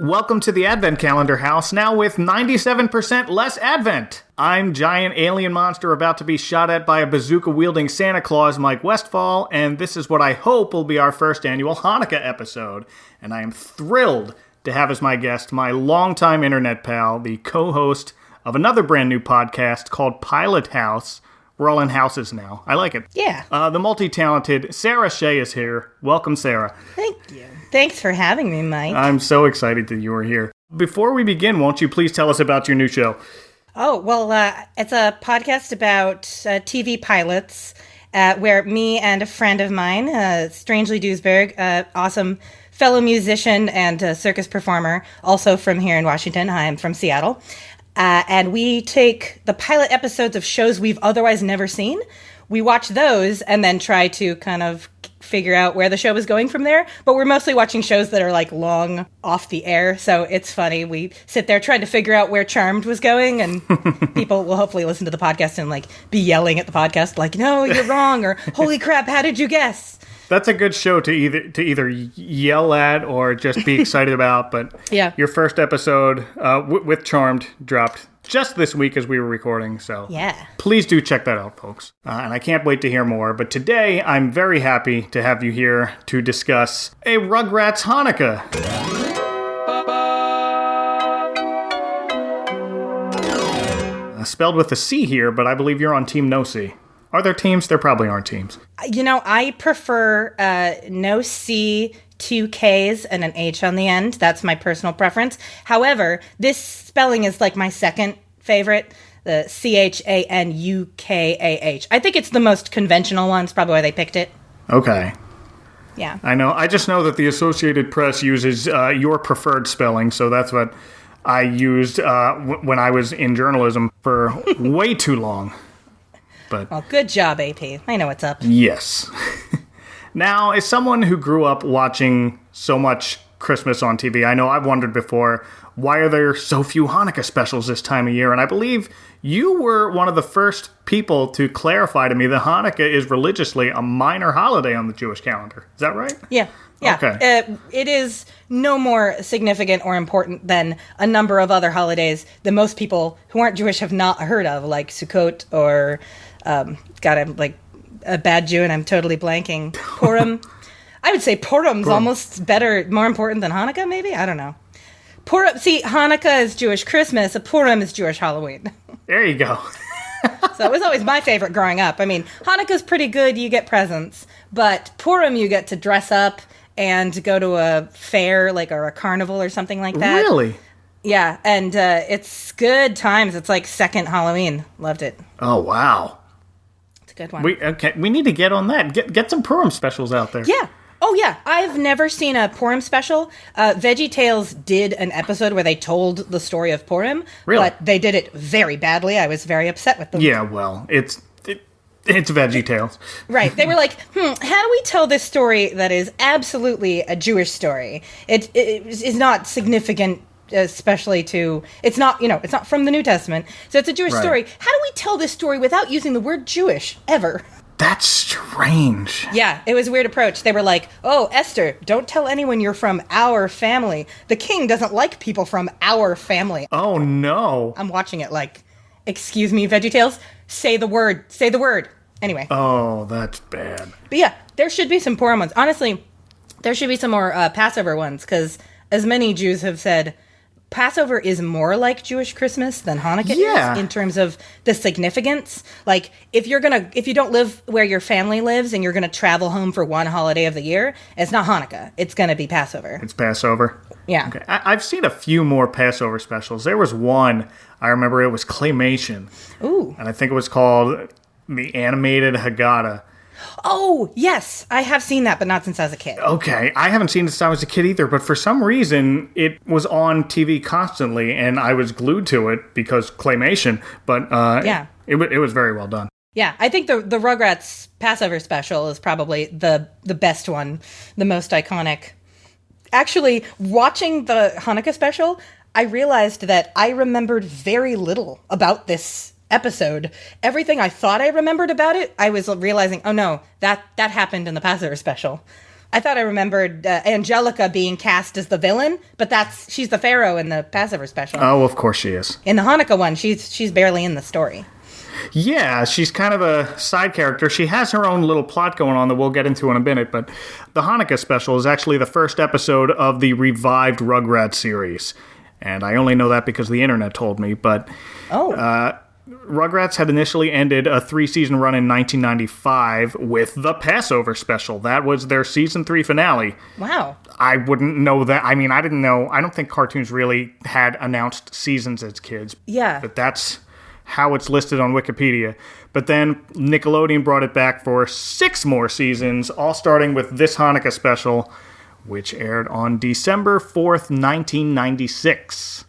Welcome to the Advent Calendar House, now with 97% less Advent. I'm giant alien monster about to be shot at by a bazooka-wielding Santa Claus, Mike Westfall, and this is what I hope will be our first annual Hanukkah episode. And I am thrilled to have as my guest my longtime internet pal, the co-host of another brand new podcast called Pilot House. We're all in houses now. I like it. Yeah. The multi-talented Sarah Shea is here. Welcome, Sarah. Thank you. Thanks for having me, Mike. I'm so excited that you are here. Before we begin, won't you please tell us about your new show? Oh, well, it's a podcast about TV pilots where me and a friend of mine, Strangely Duesberg, awesome fellow musician and circus performer, also from here in Washington. Hi, I'm from Seattle. And we take the pilot episodes of shows we've otherwise never seen. We watch those and then try to kind of figure out where the show is going from there. But we're mostly watching shows that are like long off the air. So it's funny. We sit there trying to figure out where Charmed was going. And people will hopefully listen to the podcast and like be yelling at the podcast like, no, you're wrong. Or holy crap, how did you guess? That's a good show to either yell at or just be excited about. But yeah, your first episode with Charmed dropped just this week as we were recording. So yeah, please do check that out, folks. And I can't wait to hear more. But today, I'm very happy to have you here to discuss a Rugrats Hanukkah. Spelled with a C here, but I believe you're on Team No C. Are there teams? There probably aren't teams. You know, I prefer no C, 2 Ks, and an H on the end. That's my personal preference. However, this spelling is like my second favorite, the Chanukah. I think it's the most conventional one. It's probably why they picked it. Okay. Yeah. I know. I just know that the Associated Press uses your preferred spelling, so that's what I used when I was in journalism for way too long. But, well, good job, AP. I know what's up. Yes. Now, as someone who grew up watching so much Christmas on TV, I know I've wondered before, why are there so few Hanukkah specials this time of year? And I believe you were one of the first people to clarify to me that Hanukkah is religiously a minor holiday on the Jewish calendar. Is that right? Yeah. Yeah. Okay. It is no more significant or important than a number of other holidays that most people who aren't Jewish have not heard of, like Sukkot or... God, I'm like a bad Jew and I'm totally blanking. Purim. I would say Purim's almost better, more important than Hanukkah, maybe? I don't know. Purim. See, Hanukkah is Jewish Christmas. Purim is Jewish Halloween. There you go. So it was always my favorite growing up. I mean, Hanukkah's pretty good. You get presents. But Purim, you get to dress up and go to a fair, like, or a carnival or something like that. Really? Yeah, and it's good times. It's like second Halloween. Loved it. Oh, wow. Good one. We need to get on that. Get some Purim specials out there. Yeah. Oh, yeah. I've never seen a Purim special. VeggieTales did an episode where they told the story of Purim. Really? But they did it very badly. I was very upset with them. Yeah, well, it's VeggieTales. Right. They were like, how do we tell this story that is absolutely a Jewish story? It is not significant, especially to, it's not from the New Testament, so it's a Jewish story. How do we tell this story without using the word Jewish ever? That's strange. Yeah, it was a weird approach. They were like, oh, Esther, don't tell anyone you're from our family. The king doesn't like people from our family. Oh, no. I'm watching it like, excuse me, VeggieTales, say the word. Anyway. Oh, that's bad. But yeah, there should be some Purim ones. Honestly, there should be some more Passover ones, because as many Jews have said, Passover is more like Jewish Christmas than Hanukkah is in terms of the significance. Like, if you don't live where your family lives and you're going to travel home for one holiday of the year, it's not Hanukkah. It's going to be Passover. It's Passover? Yeah. Okay. I've seen a few more Passover specials. There was one, I remember it was Claymation. Ooh. And I think it was called the Animated Haggadah. Oh, yes. I have seen that, but not since I was a kid. Okay. I haven't seen it since I was a kid either, but for some reason, it was on TV constantly, and I was glued to it because Claymation, but it was very well done. Yeah, I think the Rugrats Passover special is probably the best one, the most iconic. Actually, watching the Hanukkah special, I realized that I remembered very little about this episode. Everything I thought I remembered about it, I was realizing, oh no, that happened in the Passover special. I thought I remembered Angelica being cast as the villain, but she's the Pharaoh in the Passover special. Oh, of course she is. In the Hanukkah one, she's barely in the story. Yeah, she's kind of a side character. She has her own little plot going on that we'll get into in a minute, but the Hanukkah special is actually the first episode of the revived Rugrats series. And I only know that because the internet told me, but Rugrats had initially ended a 3-season run in 1995 with the Passover special. That was their season 3 finale. Wow. I wouldn't know that. I mean, I didn't know. I don't think cartoons really had announced seasons as kids. Yeah. But that's how it's listed on Wikipedia. But then Nickelodeon brought it back for 6 more seasons, all starting with this Hanukkah special, which aired on December 4th, 1996.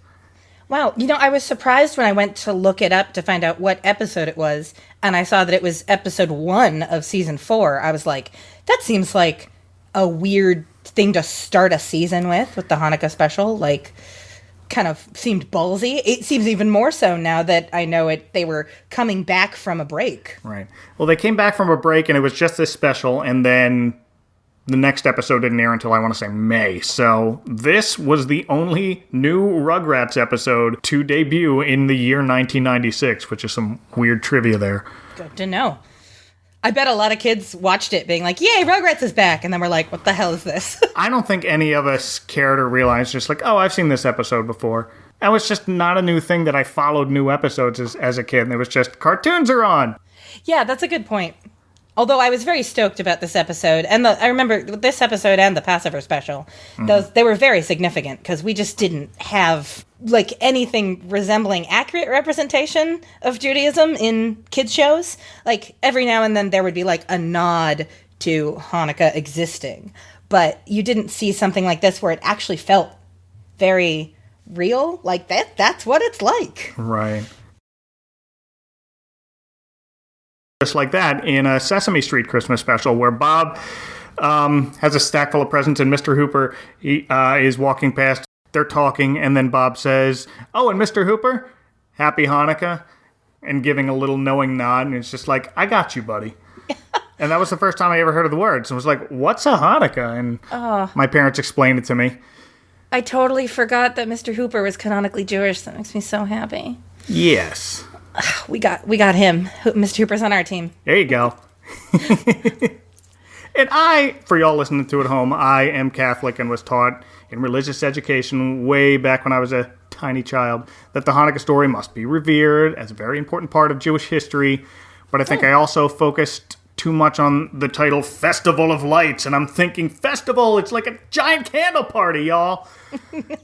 Wow. I was surprised when I went to look it up to find out what episode it was, and I saw that it was episode 1 of season 4. I was like, that seems like a weird thing to start a season with the Hanukkah special. Like, kind of seemed ballsy. It seems even more so now that I know it. They were coming back from a break. Right. Well, they came back from a break, and it was just this special, and then the next episode didn't air until, I want to say, May. So this was the only new Rugrats episode to debut in the year 1996, which is some weird trivia there. Good to know. I bet a lot of kids watched it being like, yay, Rugrats is back. And then we're like, what the hell is this? I don't think any of us cared or realized, just like, oh, I've seen this episode before. That was just not a new thing that I followed new episodes as a kid. And it was just, cartoons are on. Yeah, that's a good point. Although I was very stoked about this episode, and I remember this episode and the Passover special, they were very significant, because we just didn't have anything resembling accurate representation of Judaism in kids' shows. Every now and then there would be a nod to Hanukkah existing, but you didn't see something like this where it actually felt very real. That's what it's like. Right. Just like that in a Sesame Street Christmas special where Bob has a stack full of presents and Mr. Hooper is walking past. They're talking, and then Bob says, oh, and Mr. Hooper, happy Hanukkah, and giving a little knowing nod, and it's just like, I got you, buddy. And that was the first time I ever heard of the words. I was like, what's a Hanukkah? And my parents explained it to me. I totally forgot that Mr. Hooper was canonically Jewish. That makes me so happy. Yes. We got him. Mr. Hooper's on our team. There you go. And for y'all listening to it at home, I am Catholic and was taught in religious education way back when I was a tiny child that the Hanukkah story must be revered as a very important part of Jewish history. But I think I also focused too much on the title Festival of Lights, and I'm thinking festival, it's like a giant candle party, y'all.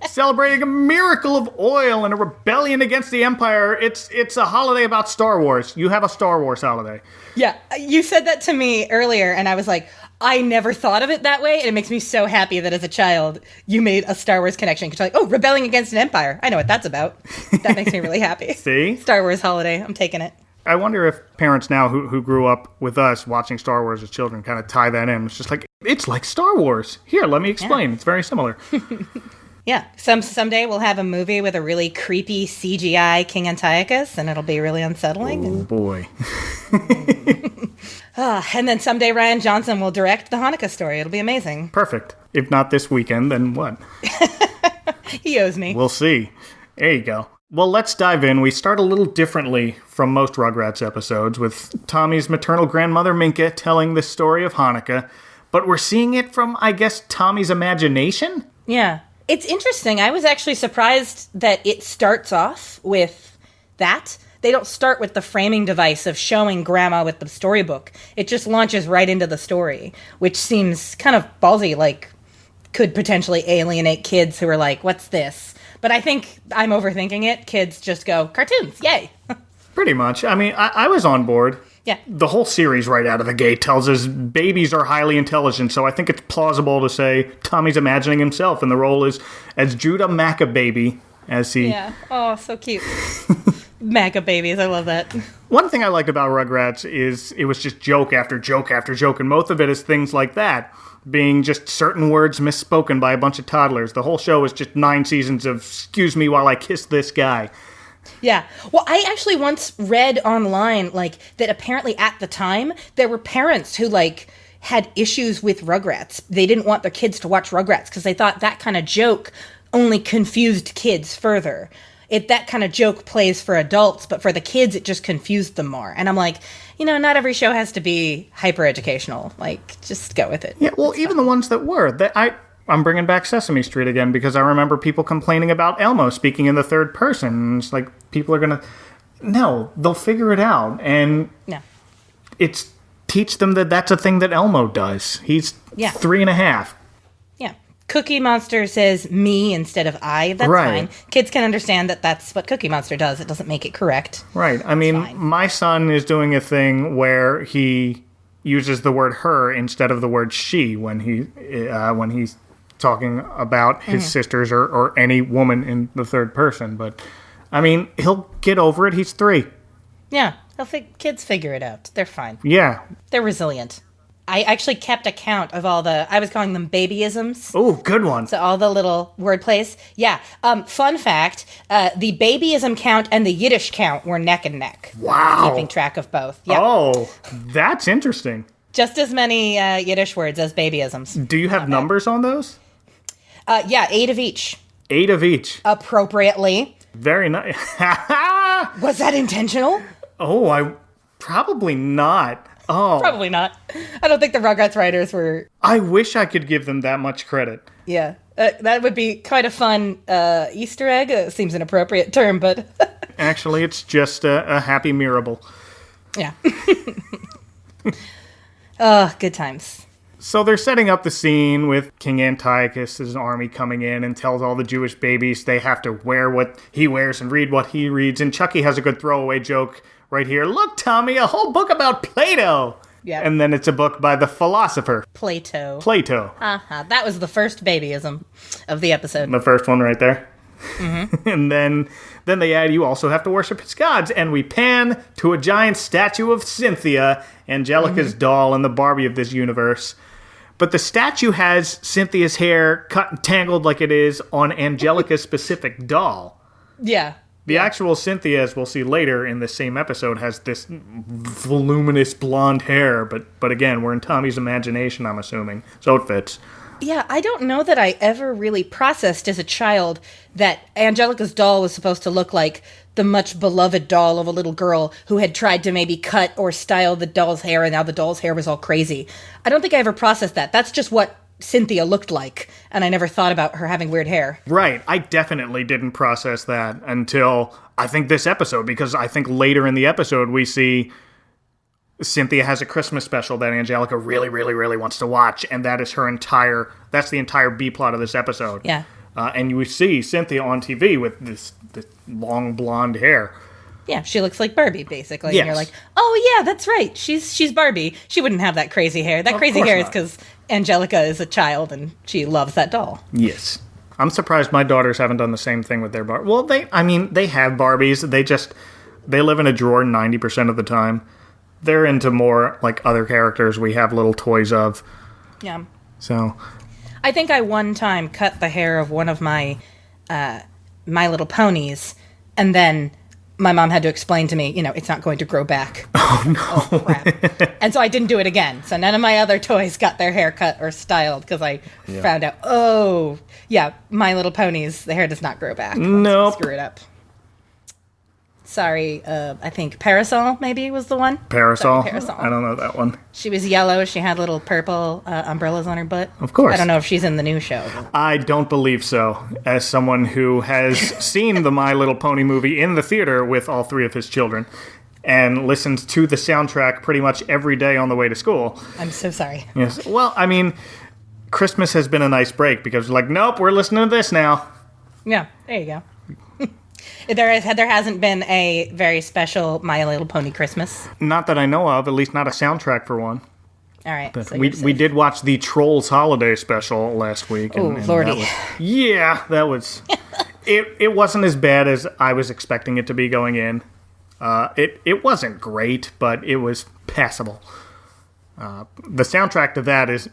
Celebrating a miracle of oil and a rebellion against the Empire. It's a holiday about Star Wars. You have a Star Wars holiday. Yeah, you said that to me earlier, and I was like, I never thought of it that way, and it makes me so happy that as a child, you made a Star Wars connection. Because you're like, oh, rebelling against an empire. I know what that's about. That makes me really happy. See? Star Wars holiday. I'm taking it. I wonder if parents now who grew up with us watching Star Wars as children kind of tie that in. It's just like, it's like Star Wars. Here, let me explain. Yeah. It's very similar. Yeah. Someday we'll have a movie with a really creepy CGI King Antiochus, and it'll be really unsettling. Oh, boy. And then someday Ryan Johnson will direct the Hanukkah story. It'll be amazing. Perfect. If not this weekend, then what? He owes me. We'll see. There you go. Well, let's dive in. We start a little differently from most Rugrats episodes, with Tommy's maternal grandmother, Minka, telling the story of Hanukkah, but we're seeing it from, I guess, Tommy's imagination? Yeah. It's interesting. I was actually surprised that it starts off with that. They don't start with the framing device of showing Grandma with the storybook. It just launches right into the story, which seems kind of ballsy, could potentially alienate kids who are like, what's this? But I think I'm overthinking it. Kids just go, cartoons, yay. Pretty much. I mean, I was on board. Yeah. The whole series right out of the gate tells us babies are highly intelligent, so I think it's plausible to say Tommy's imagining himself in the role as Judah Maccababy, as he... Yeah. Oh, so cute. Maccababies, I love that. One thing I liked about Rugrats is it was just joke after joke after joke, and most of it is things like that, being just certain words misspoken by a bunch of toddlers. The whole show is just 9 seasons of, excuse me while I kiss this guy. Yeah. Well, I actually once read online, that apparently at the time, there were parents who, had issues with Rugrats. They didn't want their kids to watch Rugrats because they thought that kind of joke only confused kids further. That kind of joke plays for adults, but for the kids, it just confused them more. And I'm like, not every show has to be hyper-educational. Like, just go with it. Yeah, well, even the ones that were. I'm bringing back Sesame Street again because I remember people complaining about Elmo speaking in the third person. It's like, people are going to... No, they'll figure it out. And it's teach them that that's a thing that Elmo does. He's 3.5. Yeah. Cookie Monster says me instead of I. That's fine. Kids can understand that that's what Cookie Monster does. It doesn't make it correct. Right. I mean, my son is doing a thing where he uses the word her instead of the word she when he's talking about his sisters or any woman in the third person. But, I mean, he'll get over it. He's 3. Yeah. Kids figure it out. They're fine. Yeah. They're resilient. I actually kept a count of I was calling them babyisms. Oh, good one. So all the little word plays. Yeah. Fun fact, the babyism count and the Yiddish count were neck and neck. Wow. Keeping track of both. Yep. Oh, that's interesting. Just as many Yiddish words as babyisms. Do you have numbers on those? 8 of each. 8 of each. Appropriately. Very nice. Was that intentional? Oh, probably not. Oh. Probably not. I don't think the Rugrats writers were... I wish I could give them that much credit. Yeah. That would be quite a fun Easter egg. Seems an appropriate term, but... Actually, it's just a happy mirable. Yeah. Oh, good times. So they're setting up the scene with King Antiochus' army coming in and tells all the Jewish babies they have to wear what he wears and read what he reads. And Chucky has a good throwaway joke right here. Look, Tommy, a whole book about Plato. Yeah. And then it's a book by the philosopher. Plato. Uh-huh. That was the first babyism of the episode. The first one right there. Mm-hmm. And then they add, you also have to worship his gods. And we pan to a giant statue of Cynthia, Angelica's doll and the Barbie of this universe. But the statue has Cynthia's hair cut and tangled like it is on Angelica's specific doll. Yeah. The actual Cynthia, as we'll see later in the same episode, has this voluminous blonde hair. But again, we're in Tommy's imagination, I'm assuming. So it fits. Yeah, I don't know that I ever really processed as a child that Angelica's doll was supposed to look like the much beloved doll of a little girl who had tried to maybe cut or style the doll's hair, and now the doll's hair was all crazy. I don't think I ever processed that. That's just what Cynthia looked like, and I never thought about her having weird hair. Right. I definitely didn't process that until, I think, this episode, because I think later in the episode we see Cynthia has a Christmas special that Angelica really, really, really wants to watch, and that is that's the entire B-plot of this episode. Yeah. And you see Cynthia on TV with this long blonde hair. Yeah, she looks like Barbie, basically. Yes. And you're like, oh yeah, that's right. She's Barbie. She wouldn't have that crazy hair. That crazy hair is because Angelica is a child and she loves that doll. Yes. I'm surprised my daughters haven't done the same thing with their Barbie. Well, they have Barbies. They live in a drawer 90% of the time. They're into more, like, other characters we have little toys of. Yeah. So. I think I one time cut the hair of one of my My Little Ponies, and then my mom had to explain to me, it's not going to grow back. Oh, no. Oh, crap. And so I didn't do it again. So none of my other toys got their hair cut or styled because I found out, My Little Ponies, the hair does not grow back. Nope. Screw it up. Sorry, I think Parasol maybe was the one. Parasol? Sorry, Parasol. I don't know that one. She was yellow. She had little purple umbrellas on her butt. Of course. I don't know if she's in the new show. I don't believe so. As someone who has seen the My Little Pony movie in the theater with all 3 of his children and listens to the soundtrack pretty much every day on the way to school. I'm so sorry. Yes. Well, I mean, Christmas has been a nice break because nope, we're listening to this now. Yeah, there you go. There hasn't been a very special My Little Pony Christmas. Not that I know of, at least not a soundtrack for one. All right. But so we did watch the Trolls Holiday Special last week. Oh, Lordy. That was... it wasn't as bad as I was expecting it to be going in. It wasn't great, but it was passable. The soundtrack to that is...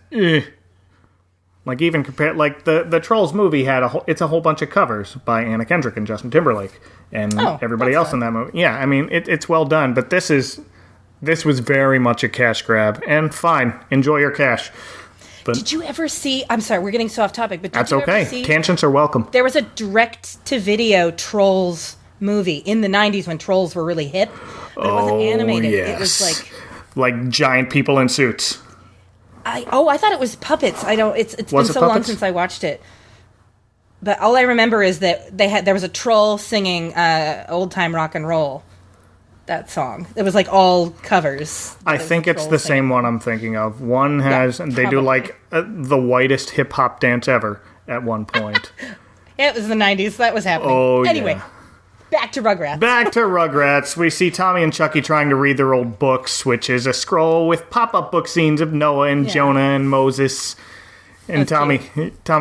Like, even compared, like, the Trolls movie it's a whole bunch of covers by Anna Kendrick and Justin Timberlake and everybody else in that movie. Yeah, I mean, it's well done, but this is This was very much a cash grab. And fine, enjoy your cash. But did you ever see... I'm sorry, we're getting so off topic, but that's okay. Tangents are welcome. There was a direct-to-video Trolls movie in the 90s when Trolls were really hip. But it wasn't animated. Yes. It was like... Like giant people in suits. I thought it was puppets. It's been so long since I watched it. But all I remember is that there was a troll singing Old Time Rock and Roll. That song. It was like all covers. I think it's the same one I'm thinking of. One has, they do like the whitest hip hop dance ever at one point. It was the 90s. That was happening. Oh, anyway, yeah. Back to Rugrats. Back to Rugrats. We see Tommy and Chucky trying to read their old books, which is a scroll with pop-up book scenes of Noah and Jonah and Moses. And Tommy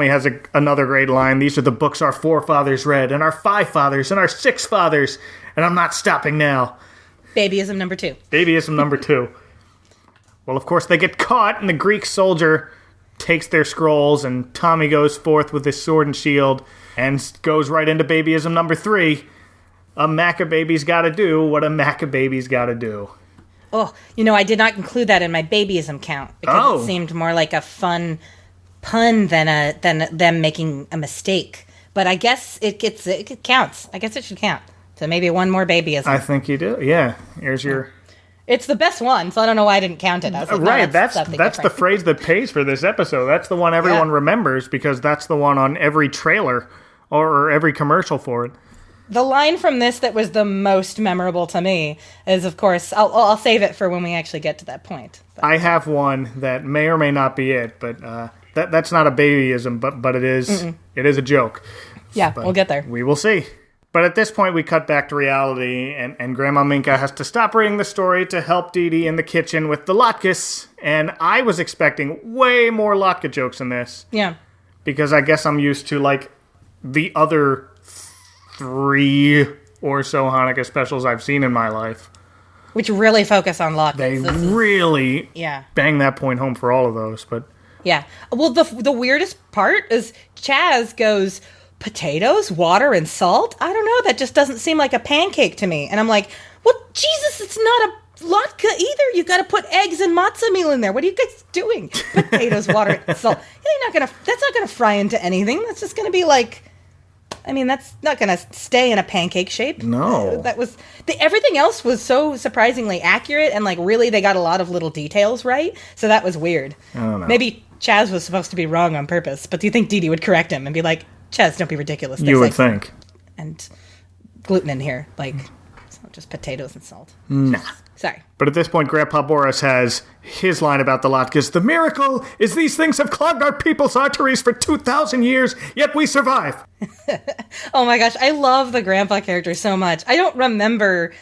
has another great line. These are the books our forefathers read, and our 5 fathers, and our 6 fathers, and I'm not stopping now. Babyism number 2. Babyism number 2. Well, of course, they get caught, and the Greek soldier takes their scrolls, and Tommy goes forth with his sword and shield, and goes right into babyism number 3. A Maccababy's gotta do what a Maccababy's gotta do. Oh, I did not include that in my babyism count, because it seemed more like a fun pun than them making a mistake. But I guess it counts. I guess it should count. So maybe one more babyism. I think you do. Yeah. Here's your... It's the best one, so I don't know why I didn't count it. I was like, right, that's the phrase that pays for this episode. That's the one everyone remembers, because that's the one on every trailer or every commercial for it. The line from this that was the most memorable to me is, of course, I'll save it for when we actually get to that point. But. I have one that may or may not be it, but that's not a babyism, but it is it is a joke. Yeah, we'll get there. We will see. But at this point, we cut back to reality, and Grandma Minka has to stop reading the story to help Dee Dee in the kitchen with the latkes, and I was expecting way more latke jokes in this. Yeah. Because I guess I'm used to, like, the other 3 or so Hanukkah specials I've seen in my life. Which really focus on latkes. They really bang that point home for all of those, but... Yeah. Well, the weirdest part is Chaz goes... Potatoes, water, and salt? I don't know. That just doesn't seem like a pancake to me. And I'm like, well, Jesus, it's not a latke either. You got to put eggs and matzah meal in there. What are you guys doing? Potatoes, water, and salt. That's not gonna fry into anything. That's just gonna be like, that's not gonna stay in a pancake shape. No. Everything else was so surprisingly accurate, and like really, they got a lot of little details right. So that was weird. I don't know. Maybe Chaz was supposed to be wrong on purpose, but do you think Dee Dee would correct him and be like, Chaz, don't be ridiculous. You would think. And gluten in here. Like, it's not just potatoes and salt. Nah. Sorry. But at this point, Grandpa Boris has his line about the latkes. The miracle is these things have clogged our people's arteries for 2,000 years, yet we survive. Oh my gosh, I love the grandpa character so much. I don't remember,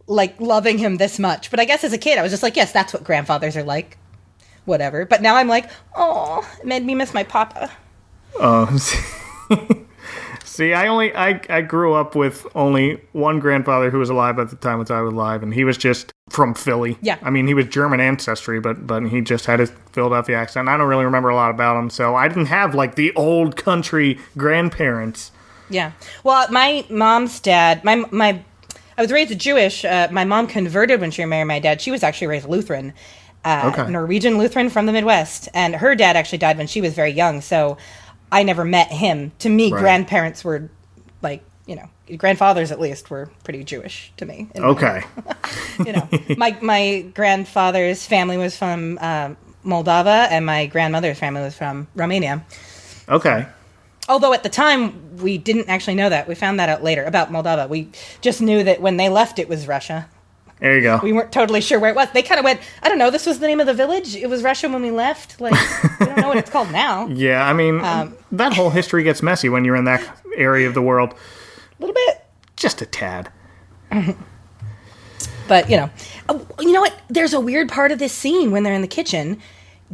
like, loving him this much. But I guess as a kid, I was just like, yes, that's what grandfathers are like. Whatever. But now I'm like, oh, it made me miss my papa. Oh, see, I grew up with only one grandfather who was alive at the time that I was alive, and he was just from Philly. Yeah. He was German ancestry, but he just had his Philadelphia accent. I don't really remember a lot about him, so I didn't have, like, the old country grandparents. Yeah. Well, my mom's dad, I was raised Jewish. My mom converted when she married my dad. She was actually raised Lutheran. Norwegian Lutheran from the Midwest. And her dad actually died when she was very young, so... I never met him. To me, grandparents were, like, grandfathers at least were pretty Jewish to me. Okay. My grandfather's family was from Moldova, and my grandmother's family was from Romania. Okay. Although at the time, we didn't actually know that. We found that out later about Moldova. We just knew that when they left, it was Russia. There you go. We weren't totally sure where it was. They kind of went, I don't know, this was the name of the village. It was Russia when we left. Like, we don't know what it's called now. Yeah, that whole history gets messy when you're in that area of the world. A little bit. Just a tad. But, you know what? There's a weird part of this scene when they're in the kitchen.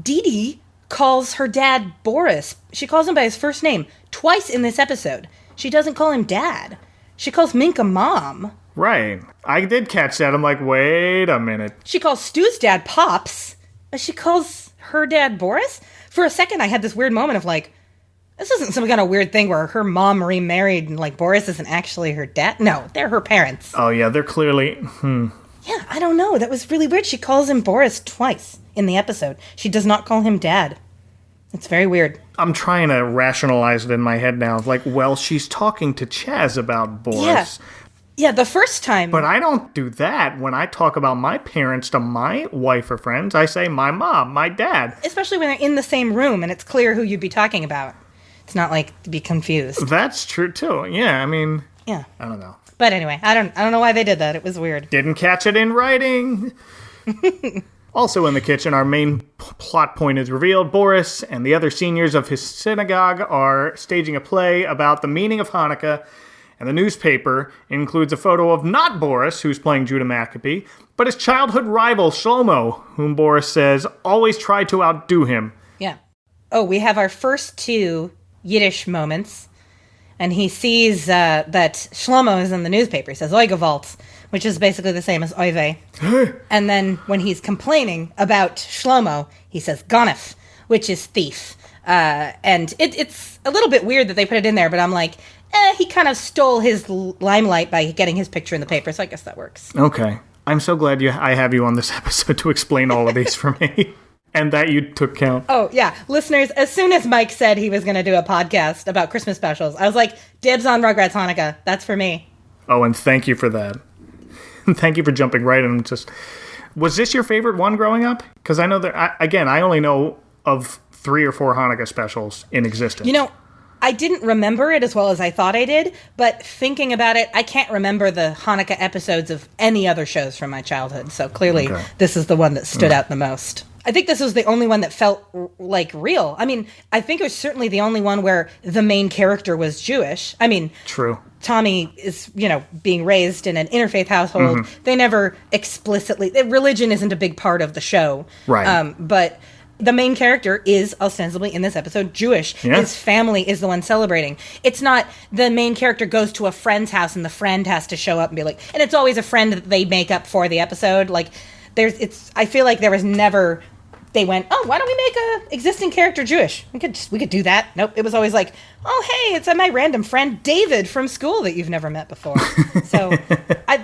Dee Dee calls her dad Boris. She calls him by his first name twice in this episode. She doesn't call him dad. She calls Minka mom. Right. I did catch that. I'm like, wait a minute. She calls Stu's dad Pops, but she calls her dad Boris? For a second, I had this weird moment of like, this isn't some kind of weird thing where her mom remarried and like Boris isn't actually her dad. No, they're her parents. Oh, yeah, they're clearly... Yeah, I don't know. That was really weird. She calls him Boris twice in the episode. She does not call him Dad. It's very weird. I'm trying to rationalize it in my head now. Like, well, she's talking to Chaz about Boris. Yeah, the first time. But I don't do that. When I talk about my parents to my wife or friends, I say my mom, my dad. Especially when they're in the same room and it's clear who you'd be talking about. It's not like to be confused. That's true, too. Yeah, I mean... Yeah. I don't know. But anyway, I don't know why they did that. It was weird. Didn't catch it in writing. Also in the kitchen, our main plot point is revealed. Boris and the other seniors of his synagogue are staging a play about the meaning of Hanukkah, and the newspaper includes a photo of not Boris, who's playing Judah Maccabee, but his childhood rival, Shlomo, whom Boris says always tried to outdo him. Yeah. Oh, we have our first two Yiddish moments. And he sees that Shlomo is in the newspaper. He says, Oy gewalt, which is basically the same as Oive. And then when he's complaining about Shlomo, he says Ganef, which is thief. And it's a little bit weird that they put it in there, but I'm like, he kind of stole his limelight by getting his picture in the paper, so I guess that works. Okay. I'm so glad I have you on this episode to explain all of these for me. And that you took count. Oh, yeah. Listeners, as soon as Mike said he was going to do a podcast about Christmas specials, I was like, dibs on Rugrats Hanukkah. That's for me. Oh, and thank you for that. Thank you for jumping right in. Was this your favorite one growing up? Because I know that, I only know of 3 or 4 Hanukkah specials in existence. You know, I didn't remember it as well as I thought I did, but thinking about it, I can't remember the Hanukkah episodes of any other shows from my childhood. So clearly, This is the one that stood out the most. I think this was the only one that felt like real. I mean, I think it was certainly the only one where the main character was Jewish. I mean, true. Tommy is, being raised in an interfaith household. Mm-hmm. They never explicitly, religion isn't a big part of the show. Right. But the main character is ostensibly in this episode Jewish. Yeah. His family is the one celebrating. It's not the main character goes to a friend's house and the friend has to show up and be like, and it's always a friend that they make up for the episode. Like, I feel like there was never. They went, oh, why don't we make a existing character Jewish? We could do that. Nope. It was always like, oh, hey, it's my random friend David from school that you've never met before. So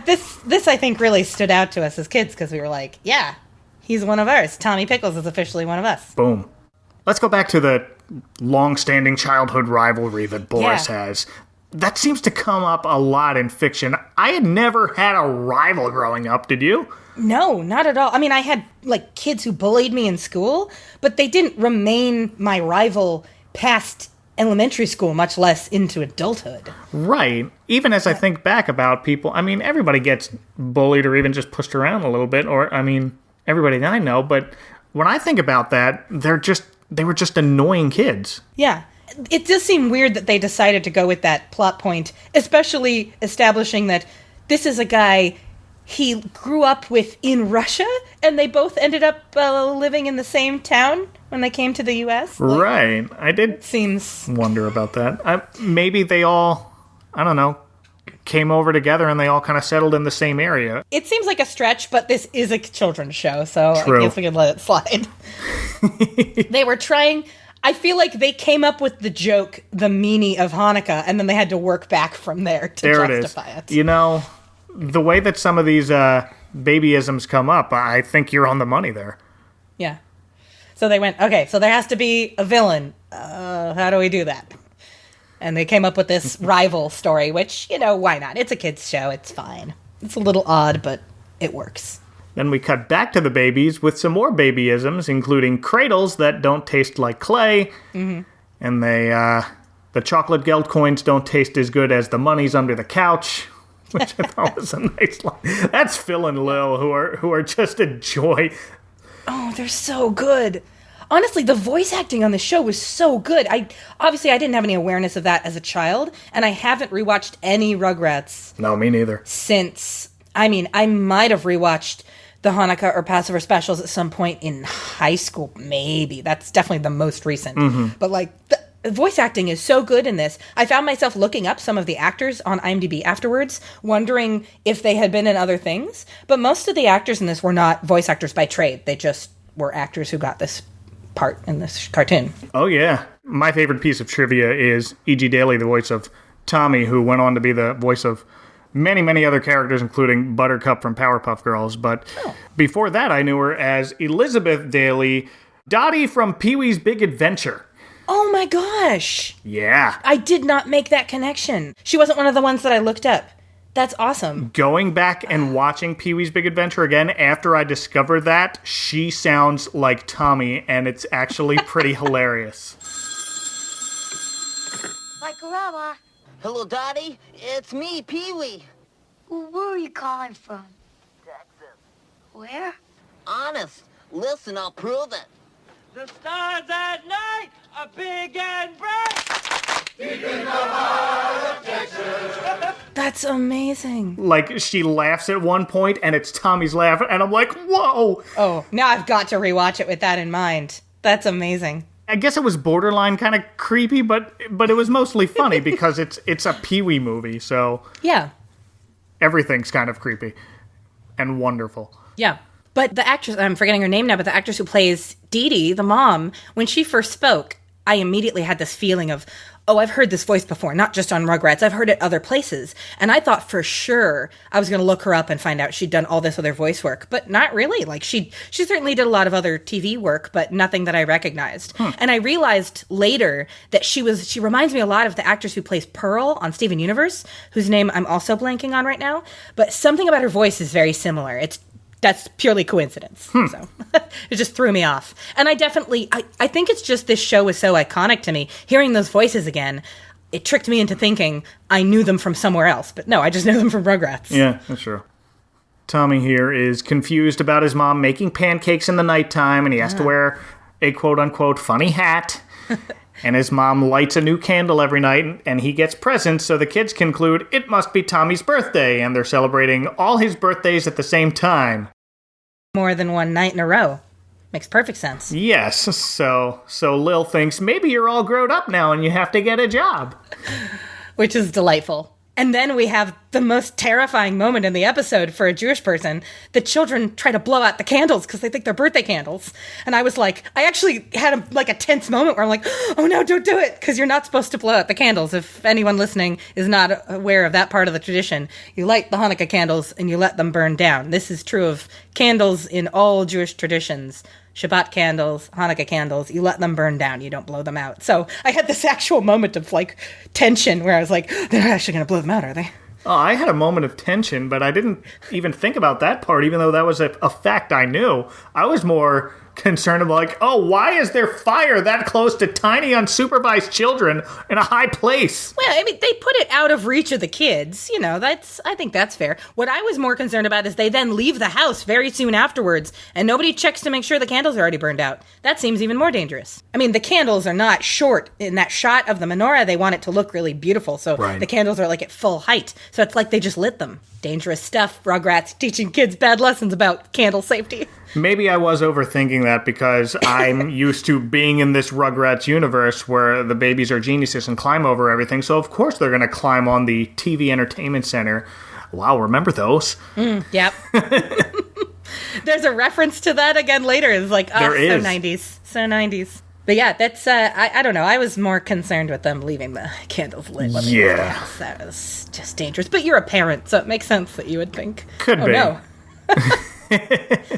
this I think really stood out to us as kids because we were like, yeah, he's one of ours. Tommy Pickles is officially one of us. Boom. Let's go back to the long-standing childhood rivalry that Boris has. That seems to come up a lot in fiction. I had never had a rival growing up. Did you? No, not at all. I mean, I had, kids who bullied me in school, but they didn't remain my rival past elementary school, much less into adulthood. Right. Even as I think back about people, I mean, everybody gets bullied or even just pushed around a little bit, or, I mean, everybody that I know, but when I think about that, they were just annoying kids. Yeah. It does seem weird that they decided to go with that plot point, especially establishing that this is a guy he grew up with in Russia, and they both ended up living in the same town when they came to the U.S. Right. I did wonder about that. Maybe they all, I don't know, came over together and they all kind of settled in the same area. It seems like a stretch, but this is a children's show, so True. I guess we can let it slide. They were trying... I feel like they came up with the joke, the meanie of Hanukkah, and then they had to work back from there to justify it. You know, the way that some of these babyisms come up, I think you're on the money there. Yeah. So they went, okay, so there has to be a villain. How do we do that? And they came up with this rival story, which, why not? It's a kid's show. It's fine. It's a little odd, but it works. Then we cut back to the babies with some more babyisms, including cradles that don't taste like clay, and the chocolate geld coins don't taste as good as the monies under the couch, which I thought was a nice line. That's Phil and Lil, who are just a joy. Oh, they're so good. Honestly, the voice acting on the show was so good. I didn't have any awareness of that as a child, and I haven't rewatched any Rugrats. No, me neither. Since, I might have rewatched the Hanukkah or Passover specials at some point in high school, maybe. That's definitely the most recent. Mm-hmm. But, the voice acting is so good in this. I found myself looking up some of the actors on IMDb afterwards, wondering if they had been in other things. But most of the actors in this were not voice actors by trade. They just were actors who got this part in this cartoon. Oh, yeah. My favorite piece of trivia is E.G. Daily, the voice of Tommy, who went on to be the voice of many, many other characters, including Buttercup from Powerpuff Girls. But before that, I knew her as Elizabeth Daly, Dottie from Pee-wee's Big Adventure. Oh my gosh. Yeah. I did not make that connection. She wasn't one of the ones that I looked up. That's awesome. Going back and watching Pee-wee's Big Adventure again after I discovered that, she sounds like Tommy, and it's actually pretty hilarious. Like Grandma. Hello, Dottie. It's me, Pee-wee. Where are you calling from? Texas. Where? Honest. Listen, I'll prove it. The stars at night are big and bright. Deep in the heart of Texas. That's amazing. Like, she laughs at one point, and it's Tommy's laugh, and I'm like, whoa! Oh, now I've got to rewatch it with that in mind. That's amazing. I guess it was borderline kind of creepy, but it was mostly funny because it's a Pee-wee movie, so... Yeah. Everything's kind of creepy and wonderful. Yeah. But the actress, I'm forgetting her name now, but the actress who plays Dee Dee, the mom, when she first spoke, I immediately had this feeling of, oh, I've heard this voice before, not just on Rugrats, I've heard it other places. And I thought for sure I was going to look her up and find out she'd done all this other voice work, but not really. Like, she certainly did a lot of other TV work, but nothing that I recognized. And I realized later that she reminds me a lot of the actress who plays Pearl on Steven Universe, whose name I'm also blanking on right now, but something about her voice is very similar. That's purely coincidence. So it just threw me off. And I think it's just this show was so iconic to me. Hearing those voices again, it tricked me into thinking I knew them from somewhere else. But no, I just knew them from Rugrats. Yeah, that's true. Tommy here is confused about his mom making pancakes in the nighttime, and he has to wear a quote-unquote funny hat. And his mom lights a new candle every night, and he gets presents, so the kids conclude it must be Tommy's birthday, and they're celebrating all his birthdays at the same time. More than one night in a row. Makes perfect sense. Yes, so Lil thinks maybe you're all grown up now and you have to get a job. Which is delightful. And then we have the most terrifying moment in the episode for a Jewish person. The children try to blow out the candles because they think they're birthday candles. And I was like, I actually had a tense moment where I'm like, oh no, don't do it. Because you're not supposed to blow out the candles. If anyone listening is not aware of that part of the tradition, you light the Hanukkah candles and you let them burn down. This is true of candles in all Jewish traditions. Shabbat candles, Hanukkah candles, you let them burn down, you don't blow them out. So I had this actual moment of tension where I was like, they're not actually going to blow them out, are they? Oh, I had a moment of tension, but I didn't even think about that part, even though that was a fact I knew. I was more concerned about why is there fire that close to tiny unsupervised children in a high place? Well, I mean, they put it out of reach of the kids. I think that's fair. What I was more concerned about is they then leave the house very soon afterwards, and nobody checks to make sure the candles are already burned out. That seems even more dangerous. I mean, the candles are not short. In that shot of the menorah, they want it to look really beautiful, so The candles are at full height. So it's like they just lit them. Dangerous stuff, Rugrats teaching kids bad lessons about candle safety. Maybe I was overthinking that because I'm used to being in this Rugrats universe where the babies are geniuses and climb over everything, so of course they're going to climb on the TV entertainment center. Wow, remember those? Yep. There's a reference to that again later. It's like, there is. So 90s. So 90s. But yeah, that's, I don't know. I was more concerned with them leaving the candles lit. Yeah. That was just dangerous. But you're a parent, so it makes sense that you would think. Could be. No.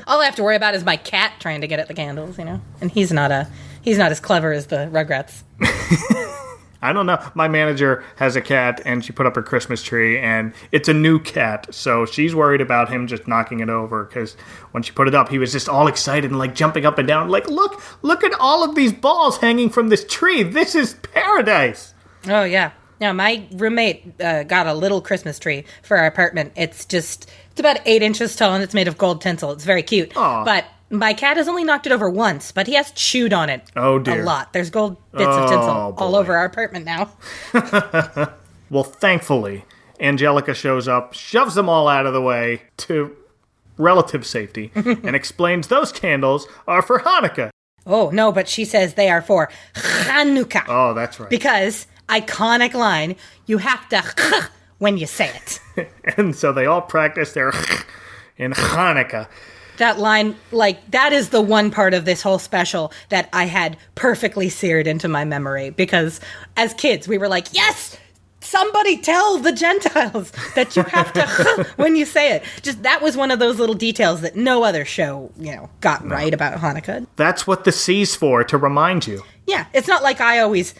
All I have to worry about is my cat trying to get at the candles, And he's not as clever as the Rugrats. I don't know. My manager has a cat, and she put up her Christmas tree, and it's a new cat, so she's worried about him just knocking it over, because when she put it up, he was just all excited and, jumping up and down, look at all of these balls hanging from this tree. This is paradise. Oh, yeah. Now, my roommate got a little Christmas tree for our apartment. It's about 8 inches tall, and it's made of gold tinsel. It's very cute. Aww. But my cat has only knocked it over once, but he has chewed on it a lot. There's gold bits of tinsel all over our apartment now. Well, thankfully, Angelica shows up, shoves them all out of the way to relative safety, and explains those candles are for Hanukkah. Oh, no, but she says they are for Chanukah. Oh, that's right. Because, iconic line, you have to when you say it. And so they all practice their in Hanukkah. That line, that is the one part of this whole special that I had perfectly seared into my memory. Because as kids, we were like, yes, somebody tell the Gentiles that you have to when you say it. Just that was one of those little details that no other show, got right about Hanukkah. That's what the C's for, to remind you. Yeah, it's not like I always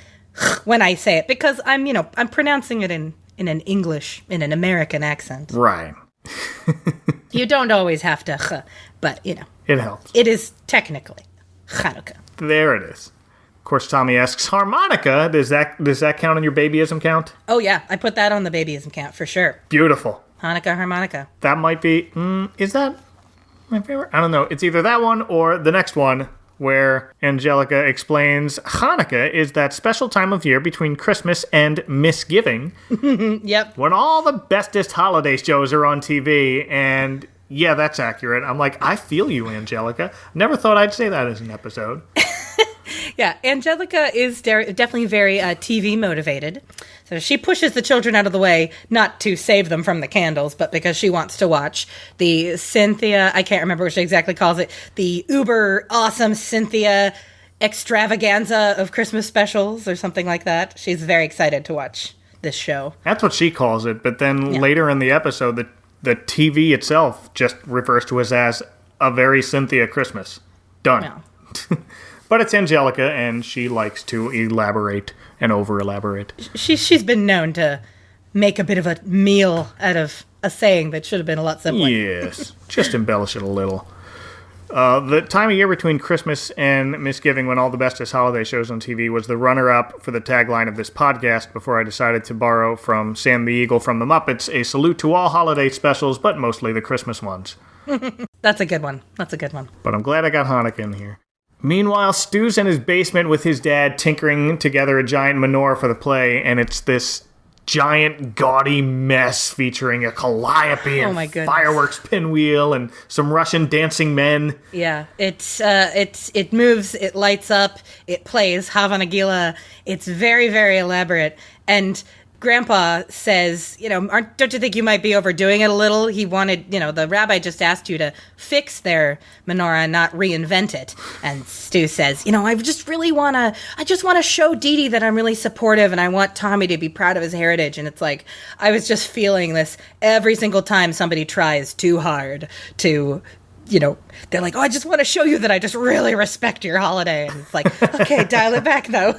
when I say it, because I'm pronouncing it in an American accent. Right. You don't always have to, but It helps. it is technically Chanukah. There it is. Of course, Tommy asks, harmonica, does that count on your babyism count? Oh yeah, I put that on the babyism count for sure. Beautiful. Hanukkah, harmonica. That might be, is that my favorite? I don't know. It's either that one or the next one, where Angelica explains Hanukkah is that special time of year between Christmas and misgiving. Yep. When all the bestest holiday shows are on TV, and yeah, that's accurate. I'm like, I feel you, Angelica. Never thought I'd say that as an episode. Yeah, Angelica is definitely very TV motivated. So she pushes the children out of the way, not to save them from the candles, but because she wants to watch the Cynthia, I can't remember what she exactly calls it, the uber awesome Cynthia extravaganza of Christmas specials or something like that. She's very excited to watch this show. That's what she calls it, but then later in the episode, the TV itself just refers to us as a very Cynthia Christmas. Done. Yeah. But it's Angelica, and she likes to elaborate and over-elaborate. She's been known to make a bit of a meal out of a saying that should have been a lot simpler. Yes, just embellish it a little. The time of year between Christmas and Misgiving, when all the bestest holiday shows on TV, was the runner-up for the tagline of this podcast before I decided to borrow from Sam the Eagle from the Muppets, a salute to all holiday specials, but mostly the Christmas ones. That's a good one. But I'm glad I got Hanukkah in here. Meanwhile, Stu's in his basement with his dad tinkering together a giant menorah for the play, and it's this giant gaudy mess featuring a calliope and fireworks pinwheel and some Russian dancing men. Yeah, it moves, it lights up, it plays Hava Nagila. It's very, very elaborate. And Grandpa says, don't you think you might be overdoing it a little? He wanted, the rabbi just asked you to fix their menorah and not reinvent it. And Stu says, I just want to show Dee Dee that I'm really supportive and I want Tommy to be proud of his heritage. And it's like, I was just feeling this every single time somebody tries too hard to, they're like, I just want to show you that I just really respect your holiday. And it's like, okay, dial it back though.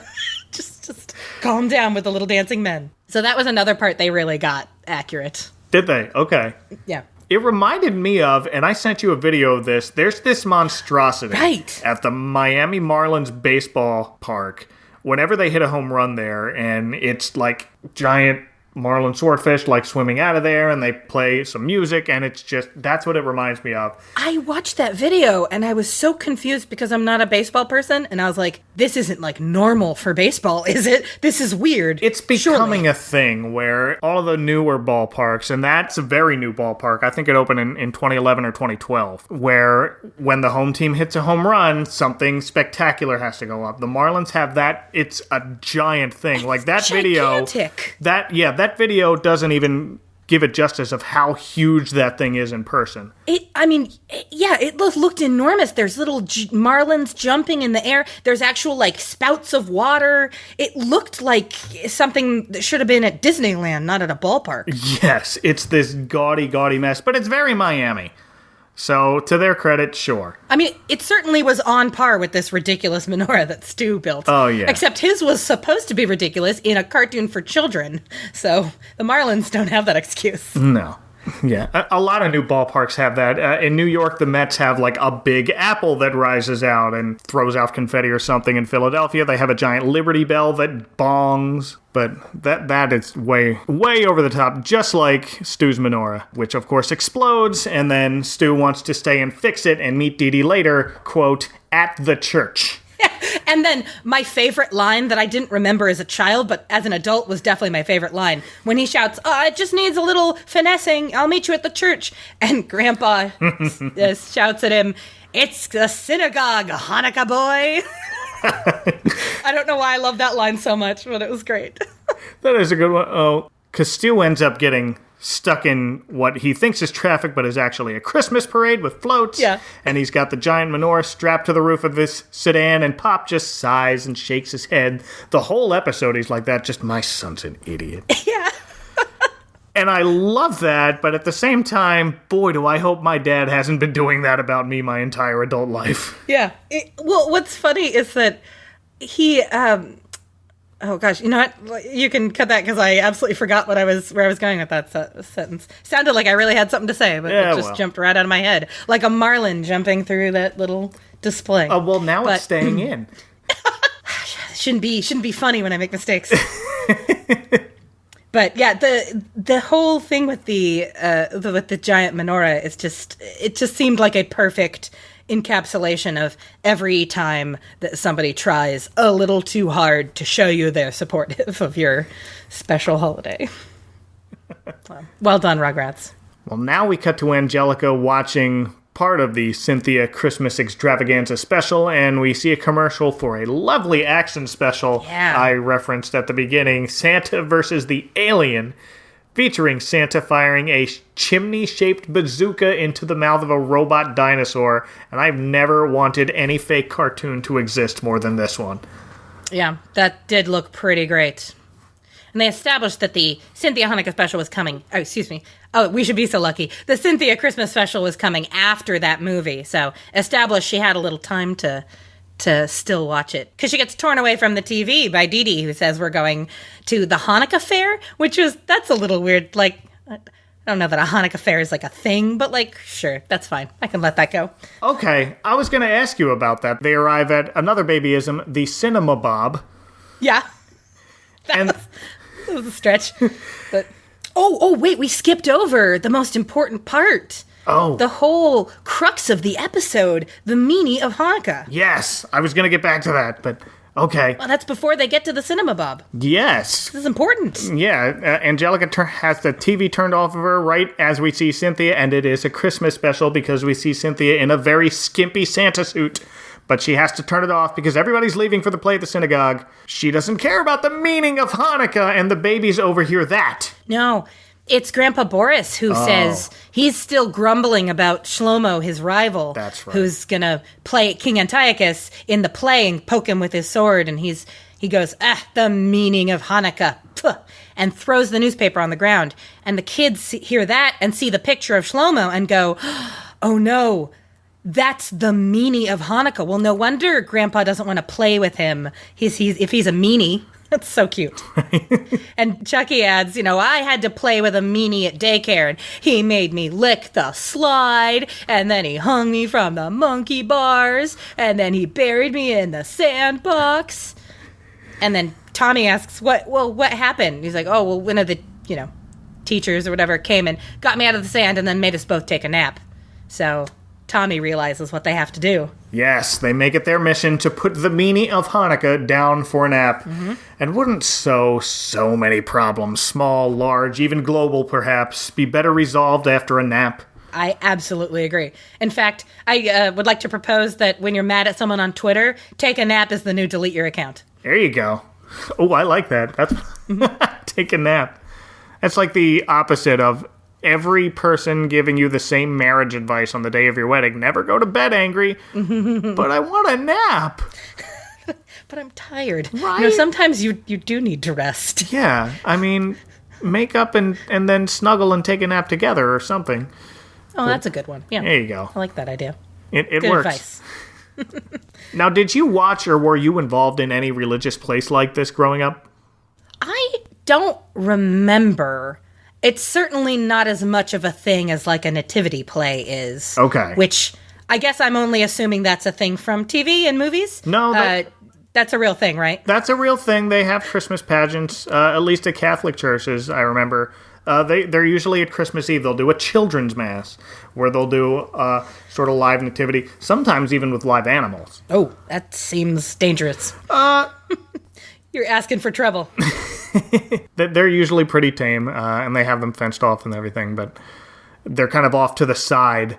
Just calm down with the little dancing men. So that was another part they really got accurate. Did they? Okay. Yeah. It reminded me of, and I sent you a video of this, there's this monstrosity at the Miami Marlins baseball park. Whenever they hit a home run there, and it's like giant Marlin swordfish like swimming out of there, and they play some music, and it's just, that's what it reminds me of. I watched that video and I was so confused because I'm not a baseball person, and I was like, this isn't like normal for baseball, is it? This is weird. It's becoming a thing where all of the newer ballparks, and that's a very new ballpark, I think it opened in 2011 or 2012, where when the home team hits a home run, something spectacular has to go up. The Marlins have that, it's a giant thing. Like that gigantic. video, that video doesn't even give it justice of how huge that thing is in person. It looked enormous. There's little marlins jumping in the air. There's actual, spouts of water. It looked like something that should have been at Disneyland, not at a ballpark. Yes, it's this gaudy, gaudy mess, but it's very Miami. So, to their credit, sure. It certainly was on par with this ridiculous menorah that Stu built. Oh, yeah. Except his was supposed to be ridiculous in a cartoon for children. So, the Marlins don't have that excuse. No. Yeah, a lot of new ballparks have that. In New York, the Mets have a big apple that rises out and throws out confetti or something. In Philadelphia, they have a giant Liberty Bell that bongs. But that is way, way over the top, just like Stu's menorah, which of course explodes, and then Stu wants to stay and fix it and meet Dee Dee later, quote, at the church. And then my favorite line that I didn't remember as a child, but as an adult was definitely my favorite line, when he shouts, it just needs a little finessing, I'll meet you at the church. And Grandpa shouts at him, it's the synagogue, Hanukkah boy. I don't know why I love that line so much, but it was great. That is a good one. Oh, because Stu ends up getting stuck in what he thinks is traffic, but is actually a Christmas parade with floats. Yeah. And he's got the giant menorah strapped to the roof of this sedan, and Pop just sighs and shakes his head. The whole episode, he's like that, just, my son's an idiot. Yeah. And I love that, but at the same time, boy, do I hope my dad hasn't been doing that about me my entire adult life. Yeah. Well, what's funny is that he, oh gosh, you know what? You can cut that because I absolutely forgot where I was going with that sentence. Sounded like I really had something to say, but it just jumped right out of my head. Like a marlin jumping through that little display. Oh, well, now it's staying in. Shouldn't be funny when I make mistakes. But yeah, the whole thing with the giant menorah is it just seemed like a perfect encapsulation of every time that somebody tries a little too hard to show you they're supportive of your special holiday. Well done, Rugrats. Well, now we cut to Angelica watching part of the Cynthia Christmas Extravaganza special, and we see a commercial for a lovely action special I referenced at the beginning, Santa versus the Alien, featuring Santa firing a chimney-shaped bazooka into the mouth of a robot dinosaur, and I've never wanted any fake cartoon to exist more than this one. Yeah, that did look pretty great. And they established that the Cynthia Hanukkah special was coming. Oh, excuse me. Oh, we should be so lucky. The Cynthia Christmas special was coming after that movie. So established she had a little time to still watch it. Because she gets torn away from the TV by Dee Dee, who says we're going to the Hanukkah fair, that's a little weird. Like, I don't know that a Hanukkah fair is like a thing, but like, sure, that's fine. I can let that go. Okay. I was going to ask you about that. They arrive at another babyism, the cinema bob. Yeah. That was a stretch. But wait, we skipped over the most important part. Oh. The whole crux of the episode, the Meanie of Chanukah. Yes, I was going to get back to that, but okay. Well, that's before they get to the cinema, Bob. Yes. This is important. Yeah, Angelica has the TV turned off of her right as we see Cynthia, and it is a Christmas special because we see Cynthia in a very skimpy Santa suit. But she has to turn it off because everybody's leaving for the play at the synagogue. She doesn't care about the meaning of Hanukkah, and the babies overhear that. No, it's Grandpa Boris who says he's still grumbling about Shlomo, his rival. That's right. Who's going to play King Antiochus in the play and poke him with his sword. And he goes, the meaning of Hanukkah. Puh, and throws the newspaper on the ground. And the kids hear that and see the picture of Shlomo and go, oh no, that's the meanie of Hanukkah. Well, no wonder Grandpa doesn't want to play with him. If he's a meanie. That's so cute. And Chucky adds, I had to play with a meanie at daycare, and he made me lick the slide, and then he hung me from the monkey bars, and then he buried me in the sandbox. And then Tommy asks, what happened? He's like, one of the, teachers or whatever came and got me out of the sand and then made us both take a nap. So Tommy realizes what they have to do. Yes, they make it their mission to put the meanie of Hanukkah down for a nap. Mm-hmm. And wouldn't so many problems, small, large, even global perhaps, be better resolved after a nap? I absolutely agree. In fact, I would like to propose that when you're mad at someone on Twitter, take a nap is the new delete your account. There you go. Oh, I like that. That's take a nap. That's like the opposite of every person giving you the same marriage advice on the day of your wedding. Never go to bed angry, but I want a nap. But I'm tired. Right? Sometimes you do need to rest. Yeah, I mean, make up and then snuggle and take a nap together or something. Oh, that's a good one. Yeah. There you go. I like that idea. It good works. Advice. Now, did you watch or were you involved in any religious place like this growing up? I don't remember. It's certainly not as much of a thing as like a nativity play is. Okay. Which I guess I'm only assuming that's a thing from TV and movies. No, that's a real thing, right? That's a real thing. They have Christmas pageants, at least at Catholic churches, I remember. They're usually at Christmas Eve. They'll do a children's mass where they'll do sort of live nativity, sometimes even with live animals. Oh, that seems dangerous. You're asking for trouble. They're usually pretty tame, and they have them fenced off and everything, but they're kind of off to the side,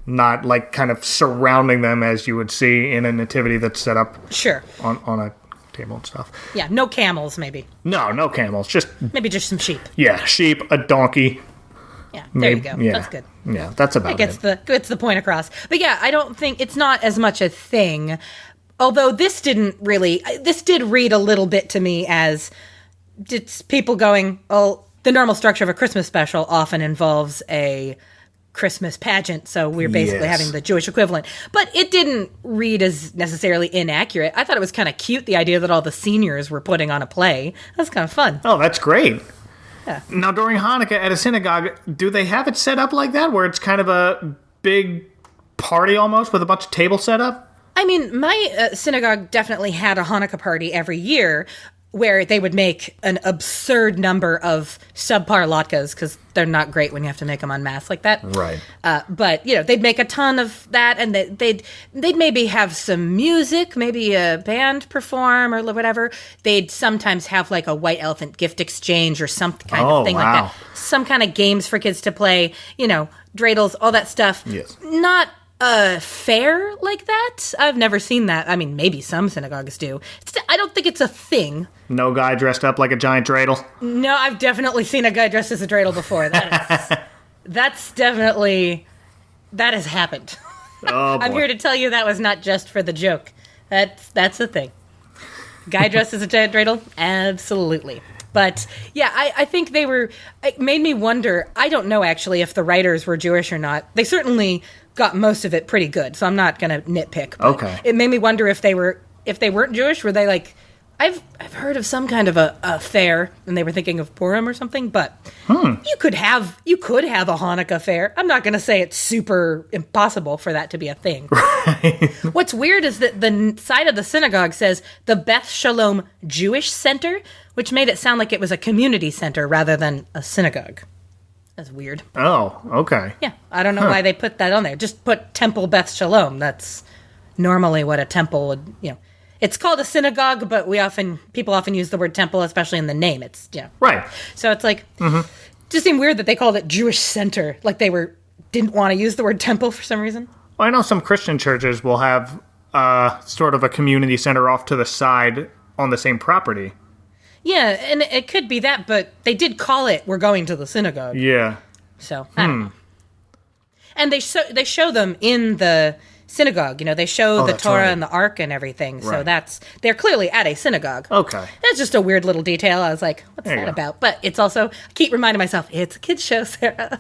not like kind of surrounding them as you would see in a nativity that's set up sure on a table and stuff. Yeah, no camels, maybe. No camels. Maybe just some sheep. Yeah, sheep, a donkey. Yeah, there you go. Yeah. That's good. Yeah, that's about it. Gets the point across. But yeah, I don't think it's not as much a thing. Although this did read a little bit to me as it's people going, oh, the normal structure of a Christmas special often involves a Christmas pageant, so we're basically having the Jewish equivalent. But it didn't read as necessarily inaccurate. I thought it was kind of cute, the idea that all the seniors were putting on a play. That's kind of fun. Oh, that's great. Yeah. Now, during Hanukkah at a synagogue, do they have it set up like that, where it's kind of a big party almost with a bunch of tables set up? I mean, my synagogue definitely had a Hanukkah party every year where they would make an absurd number of subpar latkes, because they're not great when you have to make them en masse like that. Right. But, they'd make a ton of that, and they'd maybe have some music, maybe a band perform or whatever. They'd sometimes have like a white elephant gift exchange or some kind of thing like that. Some kind of games for kids to play, dreidels, all that stuff. Yes. Not a fair like that. I've never seen that. I mean, maybe some synagogues do. I don't think it's a thing. No guy dressed up like a giant dreidel? No, I've definitely seen a guy dressed as a dreidel before. That's definitely, that has happened. Oh, boy. I'm here to tell you that was not just for the joke. That's the thing. Guy dressed as a giant dreidel? Absolutely. But, yeah, I think it made me wonder, I don't know actually if the writers were Jewish or not. They certainly got most of it pretty good, so I'm not going to nitpick. But okay. It made me wonder if they weren't Jewish, were they like, I've heard of some kind of a fair, and they were thinking of Purim or something, but you could have a Hanukkah fair. I'm not going to say it's super impossible for that to be a thing. Right. What's weird is that the side of the synagogue says the Beth Shalom Jewish Center, which made it sound like it was a community center rather than a synagogue. That's weird. Oh, okay. Yeah, I don't know why they put that on there. Just put Temple Beth Shalom. That's normally what a temple would, It's called a synagogue, but people often use the word temple, especially in the name. It's, Right. So it's like, just seemed weird that they called it Jewish Center, like they didn't want to use the word temple for some reason. Well, I know some Christian churches will have sort of a community center off to the side on the same property. Yeah, and it could be that, but they did call it "We're going to the synagogue." Yeah. So I don't know. And they show them in the synagogue. They show the Torah and the Ark and everything. Right. So they're clearly at a synagogue. Okay. That's just a weird little detail. I was like, what's There you that go. about? But it's also, I keep reminding myself, it's a kid's show, Sarah.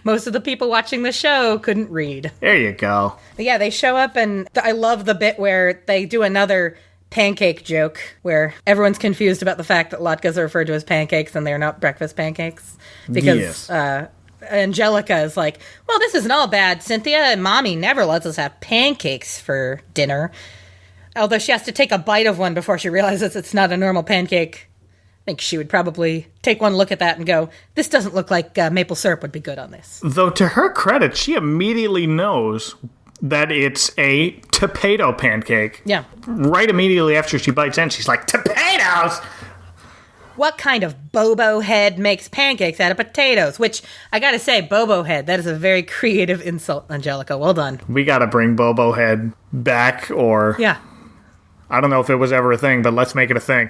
Most of the people watching the show couldn't read. There you go. But yeah, they show up, and I love the bit where they do another pancake joke where everyone's confused about the fact that latkes are referred to as pancakes and they're not breakfast pancakes. Because Angelica is like, well, this isn't all bad. Cynthia and Mommy never lets us have pancakes for dinner. Although she has to take a bite of one before she realizes it's not a normal pancake. I think she would probably take one look at that and go, this doesn't look like maple syrup would be good on this. Though to her credit, she immediately knows that it's a potato pancake. Yeah. Right immediately after she bites in, she's like, potatoes! What kind of bobo head makes pancakes out of potatoes? Which, I gotta say, bobo head, that is a very creative insult, Angelica. Well done. We gotta bring Bobo Head back, or... Yeah. I don't know if it was ever a thing, but let's make it a thing.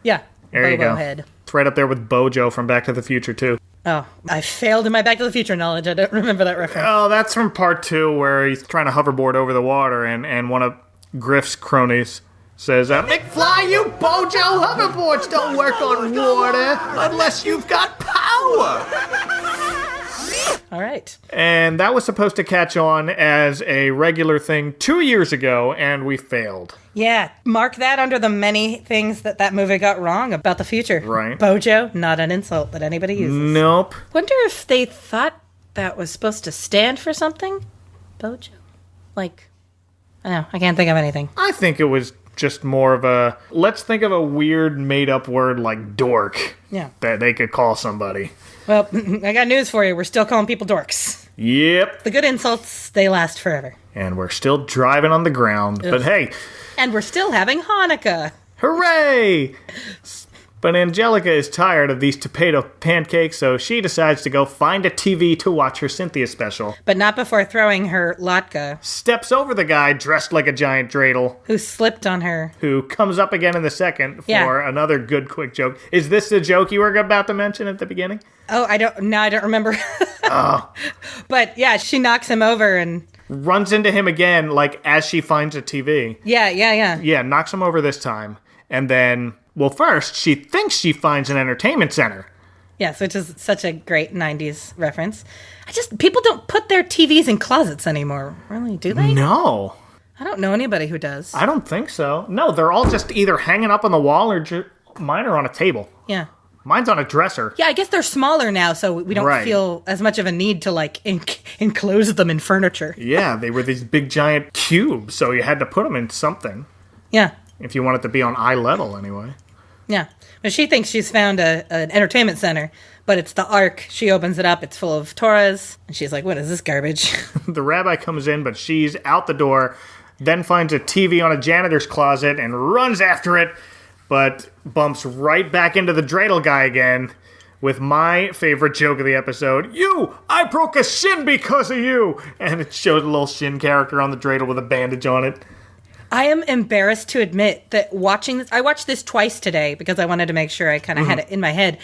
Yeah. There bobo you go. Head. It's right up there with Bojo from Back to the Future, too. Oh, I failed in my Back to the Future knowledge. I don't remember that reference. Oh, that's from part 2, where he's trying to hoverboard over the water, and one of Griff's cronies says, McFly, you Bojo, hoverboards don't work on water unless you've got power! All right. And that was supposed to catch on as a regular thing 2 years ago, and we failed. Yeah, mark that under the many things that movie got wrong about the future. Right. Bojo, not an insult that anybody uses. Nope. Wonder if they thought that was supposed to stand for something? Bojo? Like, I don't know, I can't think of anything. I think it was just more of a, let's think of a weird made-up word like dork. Yeah. That they could call somebody. Well, I got news for you. We're still calling people dorks. Yep. The good insults, they last forever. And we're still driving on the ground. Ugh. But hey, And we're still having Hanukkah. hooray! But Angelica is tired of these potato pancakes, so she decides to go find a TV to watch her Cynthia special. But not before throwing her latke, Steps over the guy dressed like a giant dreidel, who slipped on her. who comes up again in the second for Yeah. another good quick joke. Is this the joke you were about to mention at the beginning? Oh, I don't remember. Oh. But yeah, she knocks him over and Runs into him again, like, as she finds a TV. yeah. Yeah, knocks him over this time. And then, well, first, she thinks she finds an entertainment center. Yes, which is such a great 90s reference. People don't put their TVs in closets anymore, really, do they? No. I don't know anybody who does. I don't think so. No, they're all just either hanging up on the wall or mine are on a table. Yeah. Mine's on a dresser. Yeah, I guess they're smaller now, so we don't feel as much of a need to, like, enclose them in furniture. Yeah, they were these big, giant cubes, so you had to put them in something. Yeah. If you want it to be on eye level, anyway. Yeah. But she thinks she's found an entertainment center, but it's the Ark. She opens it up. It's full of Torahs. And she's like, what is this garbage? The rabbi comes in, but she's out the door, then finds a TV on a janitor's closet and runs after it, but bumps right back into the dreidel guy again with my favorite joke of the episode. I broke a shin because of you! And it shows a little shin character on the dreidel with a bandage on it. I am embarrassed to admit that watching this, I watched this twice today because I wanted to make sure I kind of had it in my head,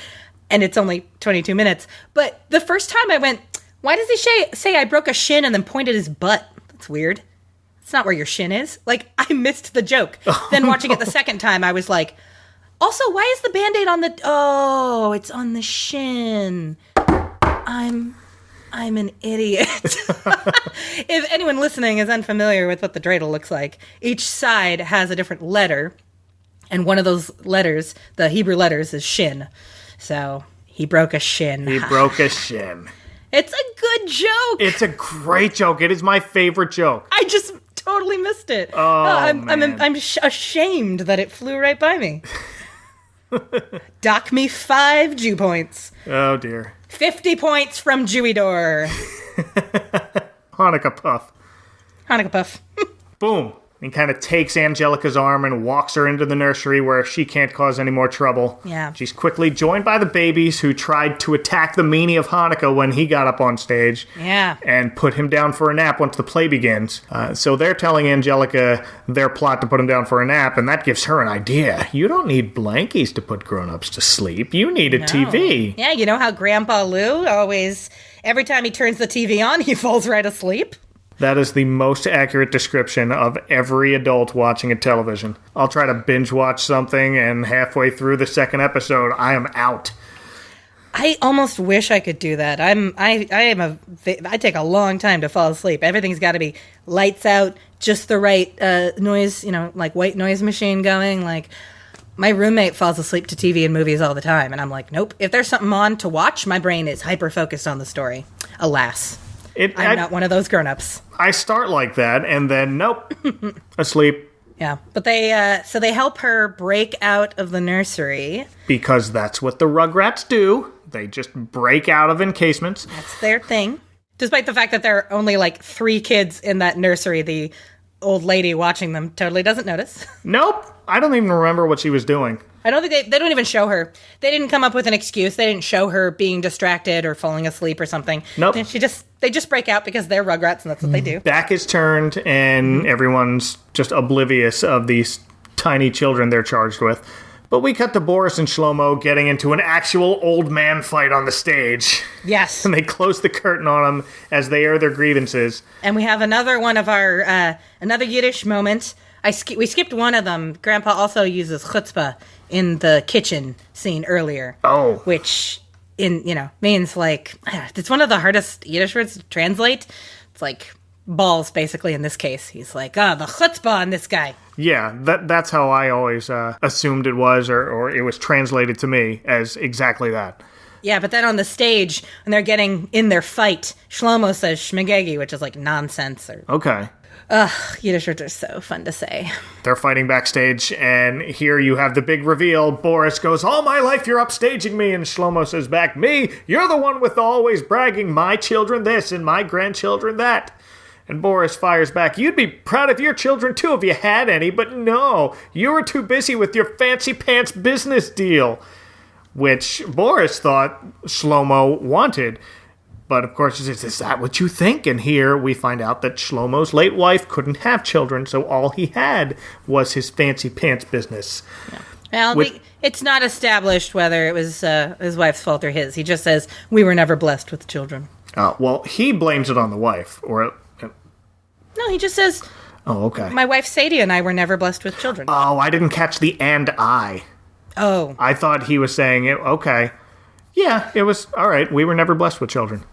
and it's only 22 minutes. But the first time I went, why does he say I broke a shin and then point at his butt? That's weird. It's not where your shin is. Like, I missed the joke. Then watching it the second time, I was like, also, why is the Band-Aid on the... Oh, it's on the shin. I'm an idiot. If anyone listening is unfamiliar with what the dreidel looks like, each side has a different letter, and one of those letters, the Hebrew letters, is shin. So, he broke a shin. He broke a shin. It's a good joke. It's a great joke. It is my favorite joke. I just totally missed it. I'm ashamed that it flew right by me. Dock me 5 Jew points. Oh, dear. 50 points from Jewy-Dor. Hanukkah puff. Hanukkah puff. Boom. He kind of takes Angelica's arm and walks her into the nursery where she can't cause any more trouble. Yeah. She's quickly joined by the babies who tried to attack the Meanie of Hanukkah when he got up on stage. Yeah. And put him down for a nap once the play begins. So they're telling Angelica their plot to put him down for a nap, and that gives her an idea. You don't need blankies to put grown-ups to sleep. You need a TV. Yeah, you know how Grandpa Lou always, every time he turns the TV on, he falls right asleep? That is the most accurate description of every adult watching a television. I'll try to binge watch something, and halfway through the second episode, I am out. I almost wish I could do that. I take a long time to fall asleep. Everything's got to be lights out, just the right noise, like white noise machine going. Like, my roommate falls asleep to TV and movies all the time, and I'm like, nope. If there's something on to watch, my brain is hyper-focused on the story. Alas. I'm not one of those grown-ups. I start like that, and then, nope, asleep. Yeah, but they help her break out of the nursery. Because that's what the Rugrats do. They just break out of encasements. That's their thing. Despite the fact that there are only, 3 kids in that nursery, the old lady watching them totally doesn't notice. Nope. I don't even remember what she was doing. I don't think they don't even show her. They didn't come up with an excuse. They didn't show her being distracted or falling asleep or something. Nope. They just break out because they're Rugrats and that's what they do. Back is turned and everyone's just oblivious of these tiny children they're charged with. But we cut to Boris and Shlomo getting into an actual old man fight on the stage. Yes. And they close the curtain on them as they air their grievances. And we have another one of our, another Yiddish moment. We skipped one of them. Grandpa also uses chutzpah in the kitchen scene earlier. Oh. Which, means it's one of the hardest Yiddish words to translate. It's like balls, basically, in this case. He's like, the chutzpah on this guy. Yeah, that's how I always assumed it was, or it was translated to me as exactly that. Yeah, but then on the stage, when they're getting in their fight, Shlomo says shmegegi, which is like nonsense. Okay. Ugh, Yiddish words are so fun to say. They're fighting backstage, and here you have the big reveal. Boris goes, all my life you're upstaging me, and Shlomo says back, me? You're the one with always bragging my children this and my grandchildren that. And Boris fires back, you'd be proud of your children too if you had any, but no, you were too busy with your fancy pants business deal. Which Boris thought Shlomo wanted. But of course, he says, is that what you think? And here we find out that Shlomo's late wife couldn't have children, so all he had was his fancy pants business. Yeah. Well, it's not established whether it was his wife's fault or his. He just says, we were never blessed with children. Well, he blames it on the wife. No, he just says, oh, okay. My wife Sadie and I were never blessed with children. Oh, I didn't catch the and I. Oh. I thought he was saying, okay, Yeah, it was all right. We were never blessed with children.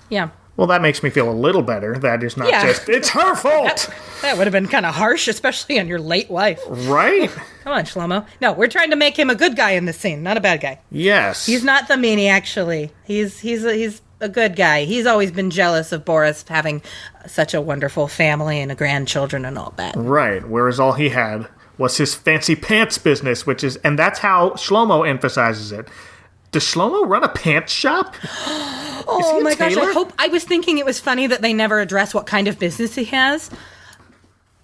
Yeah. Well, that makes me feel a little better. That is not just, it's her fault. That would have been kind of harsh, especially on your late wife. Right? Come on, Shlomo. No, we're trying to make him a good guy in this scene, not a bad guy. Yes. He's not the meanie, actually. He's a good guy. He's always been jealous of Boris having such a wonderful family and a grandchildren and all that. Right, whereas all he had was his fancy pants business, and that's how Shlomo emphasizes it. Does Shlomo run a pants shop? Oh my gosh, I was thinking it was funny that they never address what kind of business he has.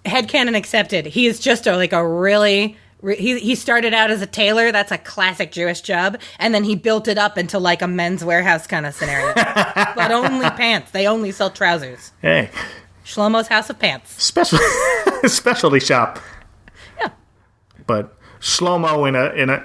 Headcanon accepted. He is just he started out as a tailor. That's a classic Jewish job. And then he built it up into like a men's warehouse kind of scenario. But only pants. They only sell trousers. Hey. Shlomo's House of Pants. Specialty shop. Yeah. But Shlomo,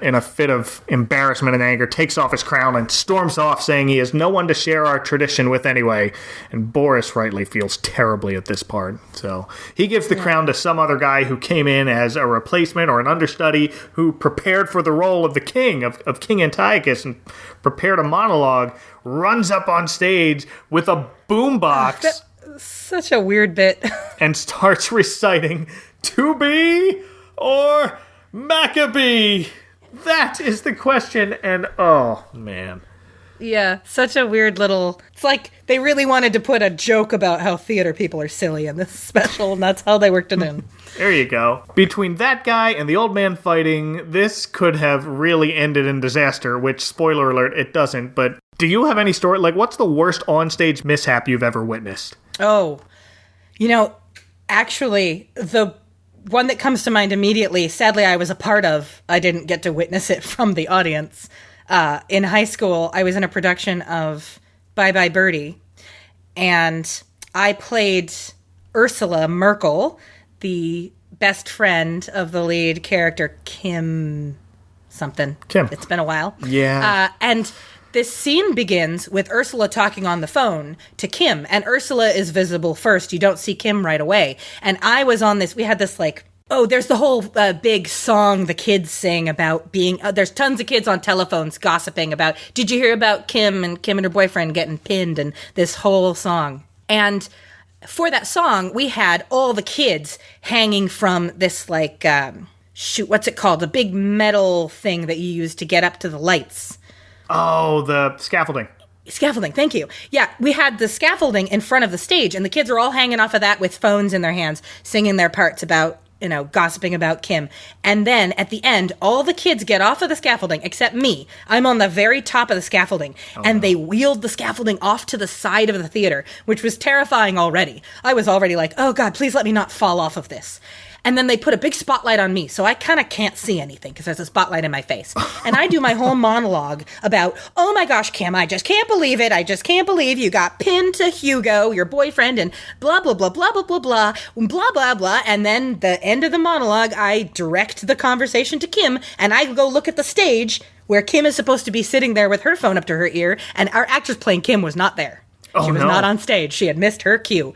in a fit of embarrassment and anger, takes off his crown and storms off, saying he has no one to share our tradition with anyway. And Boris rightly feels terribly at this part. So he gives the crown to some other guy who came in as a replacement or an understudy who prepared for the role of the king, of King Antiochus, and prepared a monologue, runs up on stage with a boombox. Such a weird bit. And starts reciting, "To be or Maccabee?" That is the question, and oh, man. Yeah, such a weird little... It's like they really wanted to put a joke about how theater people are silly in this special, and that's how they worked it in. There you go. Between that guy and the old man fighting, this could have really ended in disaster, which, spoiler alert, it doesn't. But do you have any story? Like, what's the worst onstage mishap you've ever witnessed? Oh, actually, the one that comes to mind immediately, sadly I was a part of, I didn't get to witness it from the audience. In high school, I was in a production of Bye Bye Birdie, and I played Ursula Merkel, the best friend of the lead character, Kim something. Kim. It's been a while. Yeah. And this scene begins with Ursula talking on the phone to Kim, and Ursula is visible first. You don't see Kim right away. And I was on this, we had this there's the whole big song the kids sing about being, there's tons of kids on telephones gossiping about, did you hear about Kim and her boyfriend getting pinned, and this whole song. And for that song, we had all the kids hanging from this what's it called? The big metal thing that you use to get up to the lights. Oh, the scaffolding. Scaffolding, thank you. Yeah, we had the scaffolding in front of the stage, and the kids are all hanging off of that with phones in their hands, singing their parts about, gossiping about Kim. And then, at the end, all the kids get off of the scaffolding, except me. I'm on the very top of the scaffolding, they wheeled the scaffolding off to the side of the theater, which was terrifying already. I was already like, oh God, please let me not fall off of this. And then they put a big spotlight on me, so I kind of can't see anything because there's a spotlight in my face. And I do my whole monologue about, oh my gosh, Kim, I just can't believe it. I just can't believe you got pinned to Hugo, your boyfriend, and blah, blah, blah, blah, blah, blah, blah, blah, blah, blah. And then the end of the monologue, I direct the conversation to Kim, and I go look at the stage where Kim is supposed to be sitting there with her phone up to her ear, and our actress playing Kim was not there. She was not on stage. She had missed her cue.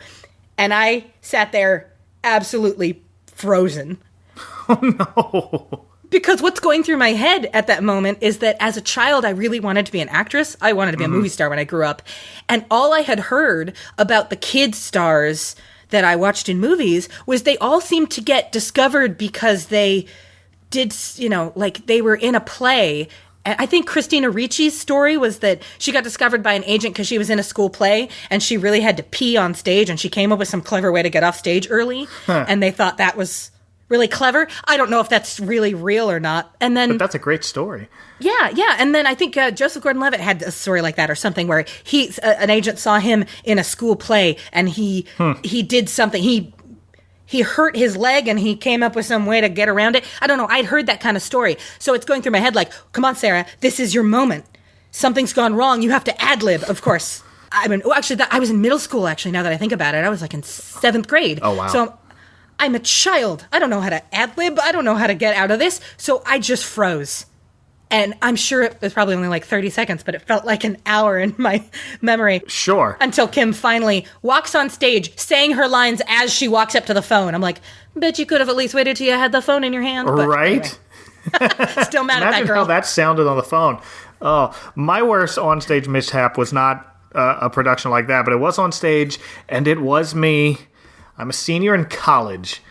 And I sat there absolutely frozen. Oh no. Because what's going through my head at that moment is that as a child, I really wanted to be an actress. I wanted to be a movie star when I grew up. And all I had heard about the kid stars that I watched in movies was they all seemed to get discovered because they did, they were in a play. I think Christina Ricci's story was that she got discovered by an agent because she was in a school play and she really had to pee on stage, and she came up with some clever way to get off stage early. And they thought that was really clever. I don't know if that's really real or not. And then, but that's a great story. Yeah. And then I think Joseph Gordon-Levitt had a story like that or something where an agent saw him in a school play and he did something. He hurt his leg and he came up with some way to get around it. I don't know. I'd heard that kind of story. So it's going through my head like, come on, Sarah, this is your moment. Something's gone wrong. You have to ad-lib, of course. I was in middle school, actually, now that I think about it. I was in 7th grade. Oh, wow. So I'm a child. I don't know how to ad-lib. I don't know how to get out of this. So I just froze. And I'm sure it was probably only 30 seconds, but it felt like an hour in my memory. Sure. Until Kim finally walks on stage, saying her lines as she walks up to the phone. I'm like, bet you could have at least waited till you had the phone in your hand. But right? Anyway. Still mad at that Imagine girl. how that sounded on the phone. Oh, my worst onstage mishap was not a production like that, but it was on stage, and it was me. I'm a senior in college,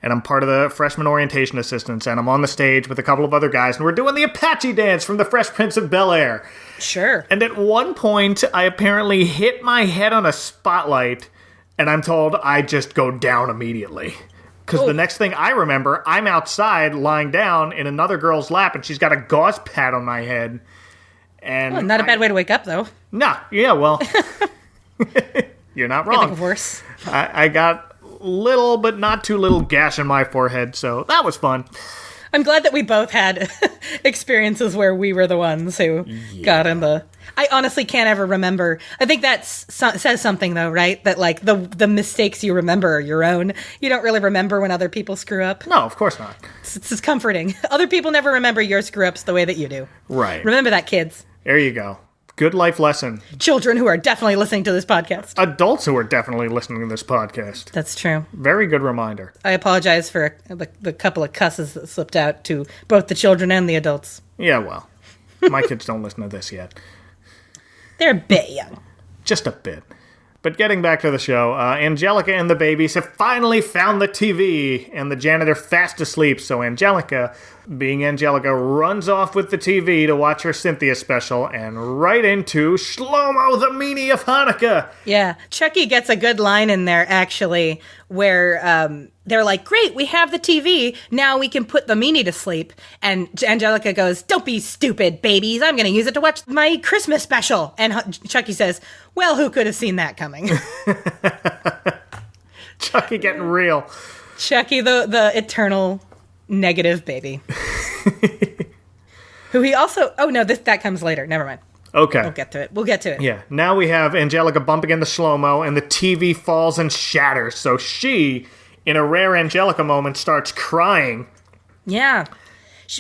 and I'm part of the freshman orientation assistants, and I'm on the stage with a couple of other guys, and we're doing the Apache dance from the Fresh Prince of Bel-Air. Sure. And at one point, I apparently hit my head on a spotlight, and I'm told I just go down immediately. Because the next thing I remember, I'm outside lying down in another girl's lap, and she's got a gauze pad on my head. And Not a bad way to wake up, though. No, yeah, well, you're not I think wrong. of worse. I got little, but not too little gash in my forehead, so that was fun. I'm glad that we both had experiences where we were the ones who got in the... I honestly can't ever remember. I think that says something, though, right? That, like, the mistakes you remember are your own. You don't really remember when other people screw up. No, of course not. It's comforting. Other people never remember your screw-ups the way that you do. Right. Remember that, kids. There you go. Good life lesson. Children who are definitely listening to this podcast. Adults who are definitely listening to this podcast. That's true. Very good reminder. I apologize for the couple of cusses that slipped out to both the children and the adults. Yeah, well, my kids don't listen to this yet. They're a bit young. Just a bit. But getting back to the show, Angelica and the babies have finally found the TV, and the janitor fast asleep, so Angelica, being Angelica, runs off with the TV to watch her Cynthia special, and right into Shlomo, the Meanie of Hanukkah. Yeah. Chucky gets a good line in there, actually, where they're like, great, we have the TV. Now we can put the Meanie to sleep. And Angelica goes, don't be stupid, babies. I'm going to use it to watch my Christmas special. And Chucky says, well, who could have seen that coming? Chucky getting real. Chucky, the eternal negative baby. Who he also... Oh, no, that comes later. Never mind. Okay. We'll get to it. Yeah, now we have Angelica bumping into Shlomo, and the TV falls and shatters, so she, in a rare Angelica moment, starts crying. Yeah.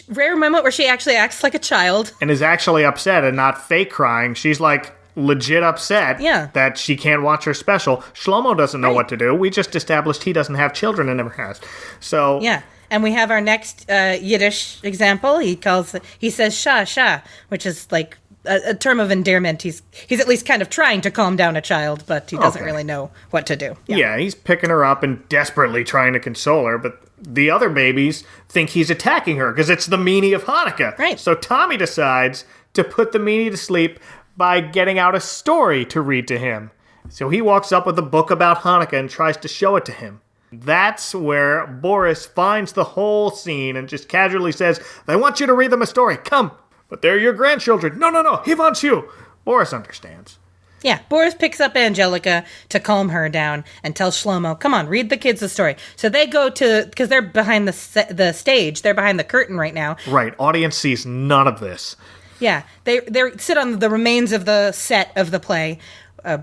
Rare moment where she actually acts like a child. And is actually upset and not fake crying. She's like legit upset that she can't watch her special. Shlomo doesn't know what to do. We just established he doesn't have children and never has. So yeah. And we have our next Yiddish example. He says sha sha, which is like a term of endearment. He's at least kind of trying to calm down a child, but he doesn't really know what to do. Yeah, he's picking her up and desperately trying to console her, but the other babies think he's attacking her because it's the Meanie of Hanukkah. Right. So Tommy decides to put the Meanie to sleep by getting out a story to read to him. So he walks up with a book about Hanukkah and tries to show it to him. That's where Boris finds the whole scene and just casually says, I want you to read them a story. Come. But they're your grandchildren. No. He wants you. Boris understands. Yeah, Boris picks up Angelica to calm her down and tells Shlomo, come on, read the kids the story. So they go to, because they're behind the stage, they're behind the curtain right now. Right, audience sees none of this. Yeah, they sit on the remains of the set of the play.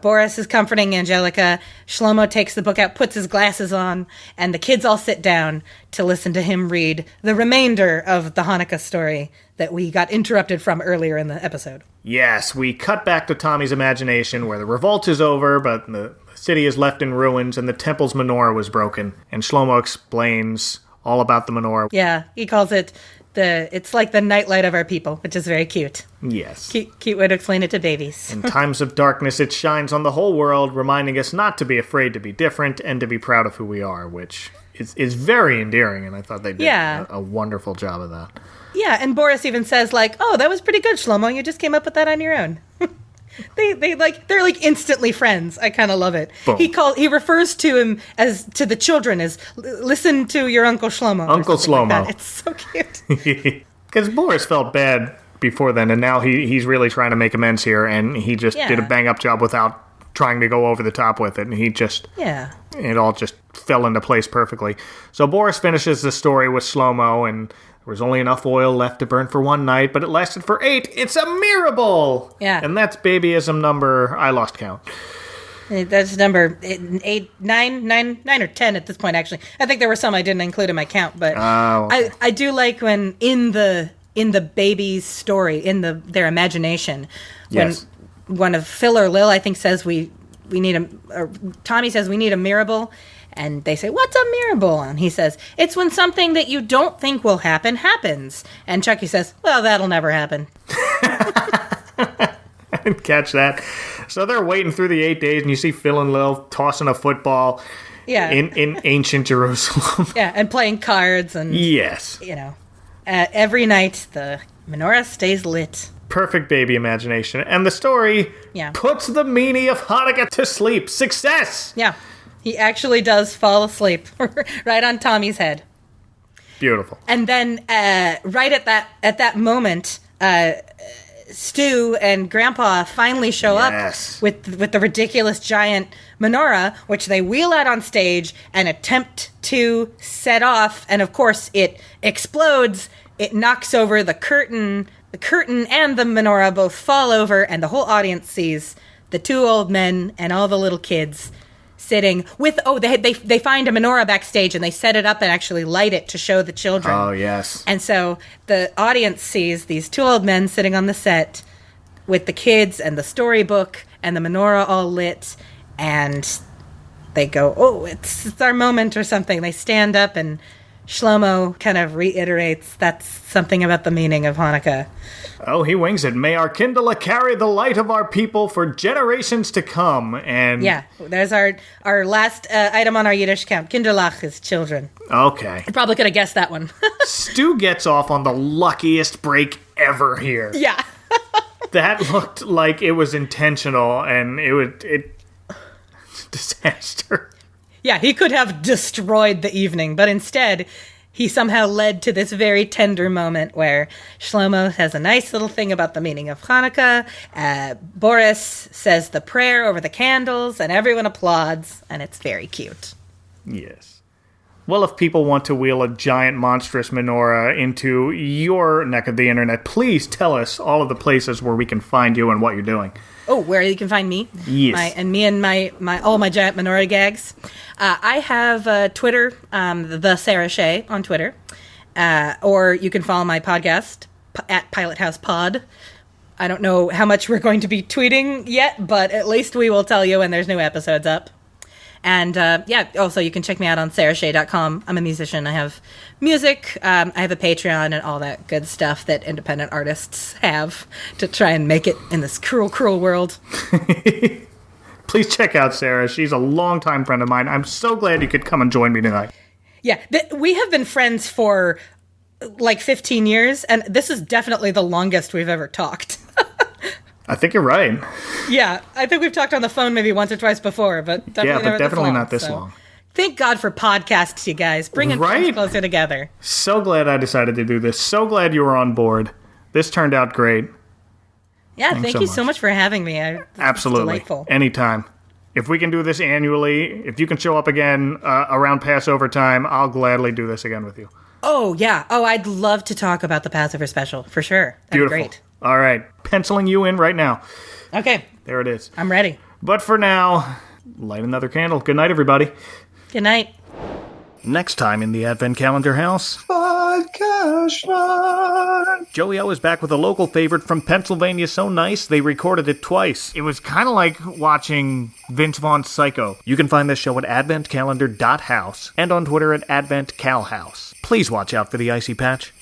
Boris is comforting Angelica. Shlomo takes the book out, puts his glasses on, and the kids all sit down to listen to him read the remainder of the Hanukkah story that we got interrupted from earlier in the episode. Yes, we cut back to Tommy's imagination where the revolt is over, but the city is left in ruins and the temple's menorah was broken. And Shlomo explains all about the menorah. Yeah, he calls it it's like the nightlight of our people, which is very cute. Yes. Cute way to explain it to babies. In times of darkness, it shines on the whole world, reminding us not to be afraid to be different and to be proud of who we are, which is very endearing, and I thought they did a wonderful job of that. Yeah, and Boris even says, like, oh, that was pretty good, Shlomo. You just came up with that on your own. They're like instantly friends. I kind of love it. Boom. He refers to him to the children as listen to your Uncle Shlomo. Uncle Shlomo. Like it's so cute. Because Boris felt bad before then, and now he's really trying to make amends here, and he just did a bang-up job without trying to go over the top with it, and it all just fell into place perfectly. So Boris finishes the story with Shlomo, and there was only enough oil left to burn for one night, but it lasted for 8. It's a miracle! Yeah. And that's babyism number, I lost count. That's number 8, 9 or 10 at this point, actually. I think there were some I didn't include in my count, but okay. I do like when in the baby's story, in their imagination, when one of Phil or Lil, I think, says we need Tommy says we need a miracle, And they say, what's a mirable? And he says, it's when something that you don't think will happen happens. And Chucky says, well, that'll never happen. I didn't catch that. So they're waiting through the 8 days, and you see Phil and Lil tossing a football in ancient Jerusalem. Yeah, and playing cards. And yes. Every night the menorah stays lit. Perfect baby imagination. And the story puts the Meanie of Hanukkah to sleep. Success! Yeah. He actually does fall asleep right on Tommy's head. Beautiful. And then right at that moment, Stu and Grandpa finally show up with the ridiculous giant menorah, which they wheel out on stage and attempt to set off. And of course, it explodes. It knocks over the curtain. The curtain and the menorah both fall over, and the whole audience sees the two old men and all the little kids sitting with, they find a menorah backstage and they set it up and actually light it to show the children. Oh, yes. And so the audience sees these two old men sitting on the set with the kids and the storybook and the menorah all lit, and they go, oh, it's our moment or something. They stand up, and Shlomo kind of reiterates that's something about the meaning of Hanukkah. Oh, he wings it. May our kindler carry the light of our people for generations to come. And yeah, there's our last item on our Yiddish count. Kinderlach is children. Okay. I probably could have guessed that one. Stu gets off on the luckiest break ever here. Yeah. That looked like it was intentional, and it disaster. Yeah, he could have destroyed the evening, but instead, he somehow led to this very tender moment where Shlomo has a nice little thing about the meaning of Hanukkah. Boris says the prayer over the candles, and everyone applauds, and it's very cute. Yes. Well, if people want to wheel a giant monstrous menorah into your neck of the internet, please tell us all of the places where we can find you and what you're doing. Oh, where you can find me? Yes. My all my giant menorah gags. I have Twitter, the Sarah Shea on Twitter. Or you can follow my podcast at Pilot House Pod. I don't know how much we're going to be tweeting yet, but at least we will tell you when there's new episodes up. And also you can check me out on sarahshea.com. I'm a musician. I have music. I have a Patreon and all that good stuff that independent artists have to try and make it in this cruel, cruel world. Please check out Sarah. She's a longtime friend of mine. I'm so glad you could come and join me tonight. Yeah, we have been friends for like 15 years, and this is definitely the longest we've ever talked. I think you're right. Yeah, I think we've talked on the phone maybe once or twice before, but definitely not this long. Thank God for podcasts, you guys. Bringing things closer together. So glad I decided to do this. So glad you were on board. This turned out great. Yeah, thank you so much for having me. Absolutely. Delightful. Anytime. If we can do this annually, if you can show up again around Passover time, I'll gladly do this again with you. Oh, yeah. Oh, I'd love to talk about the Passover special, for sure. That'd Beautiful. be great. All right. Penciling you in right now. Okay. There it is. I'm ready. But for now, light another candle. Good night, everybody. Good night. Next time in the Advent Calendar House, Joey O is back with a local favorite from Pennsylvania so nice they recorded it twice. It was kind of like watching Vince Vaughn's Psycho. You can find this show at adventcalendar.house and on Twitter at adventcalhouse. Please watch out for the icy patch.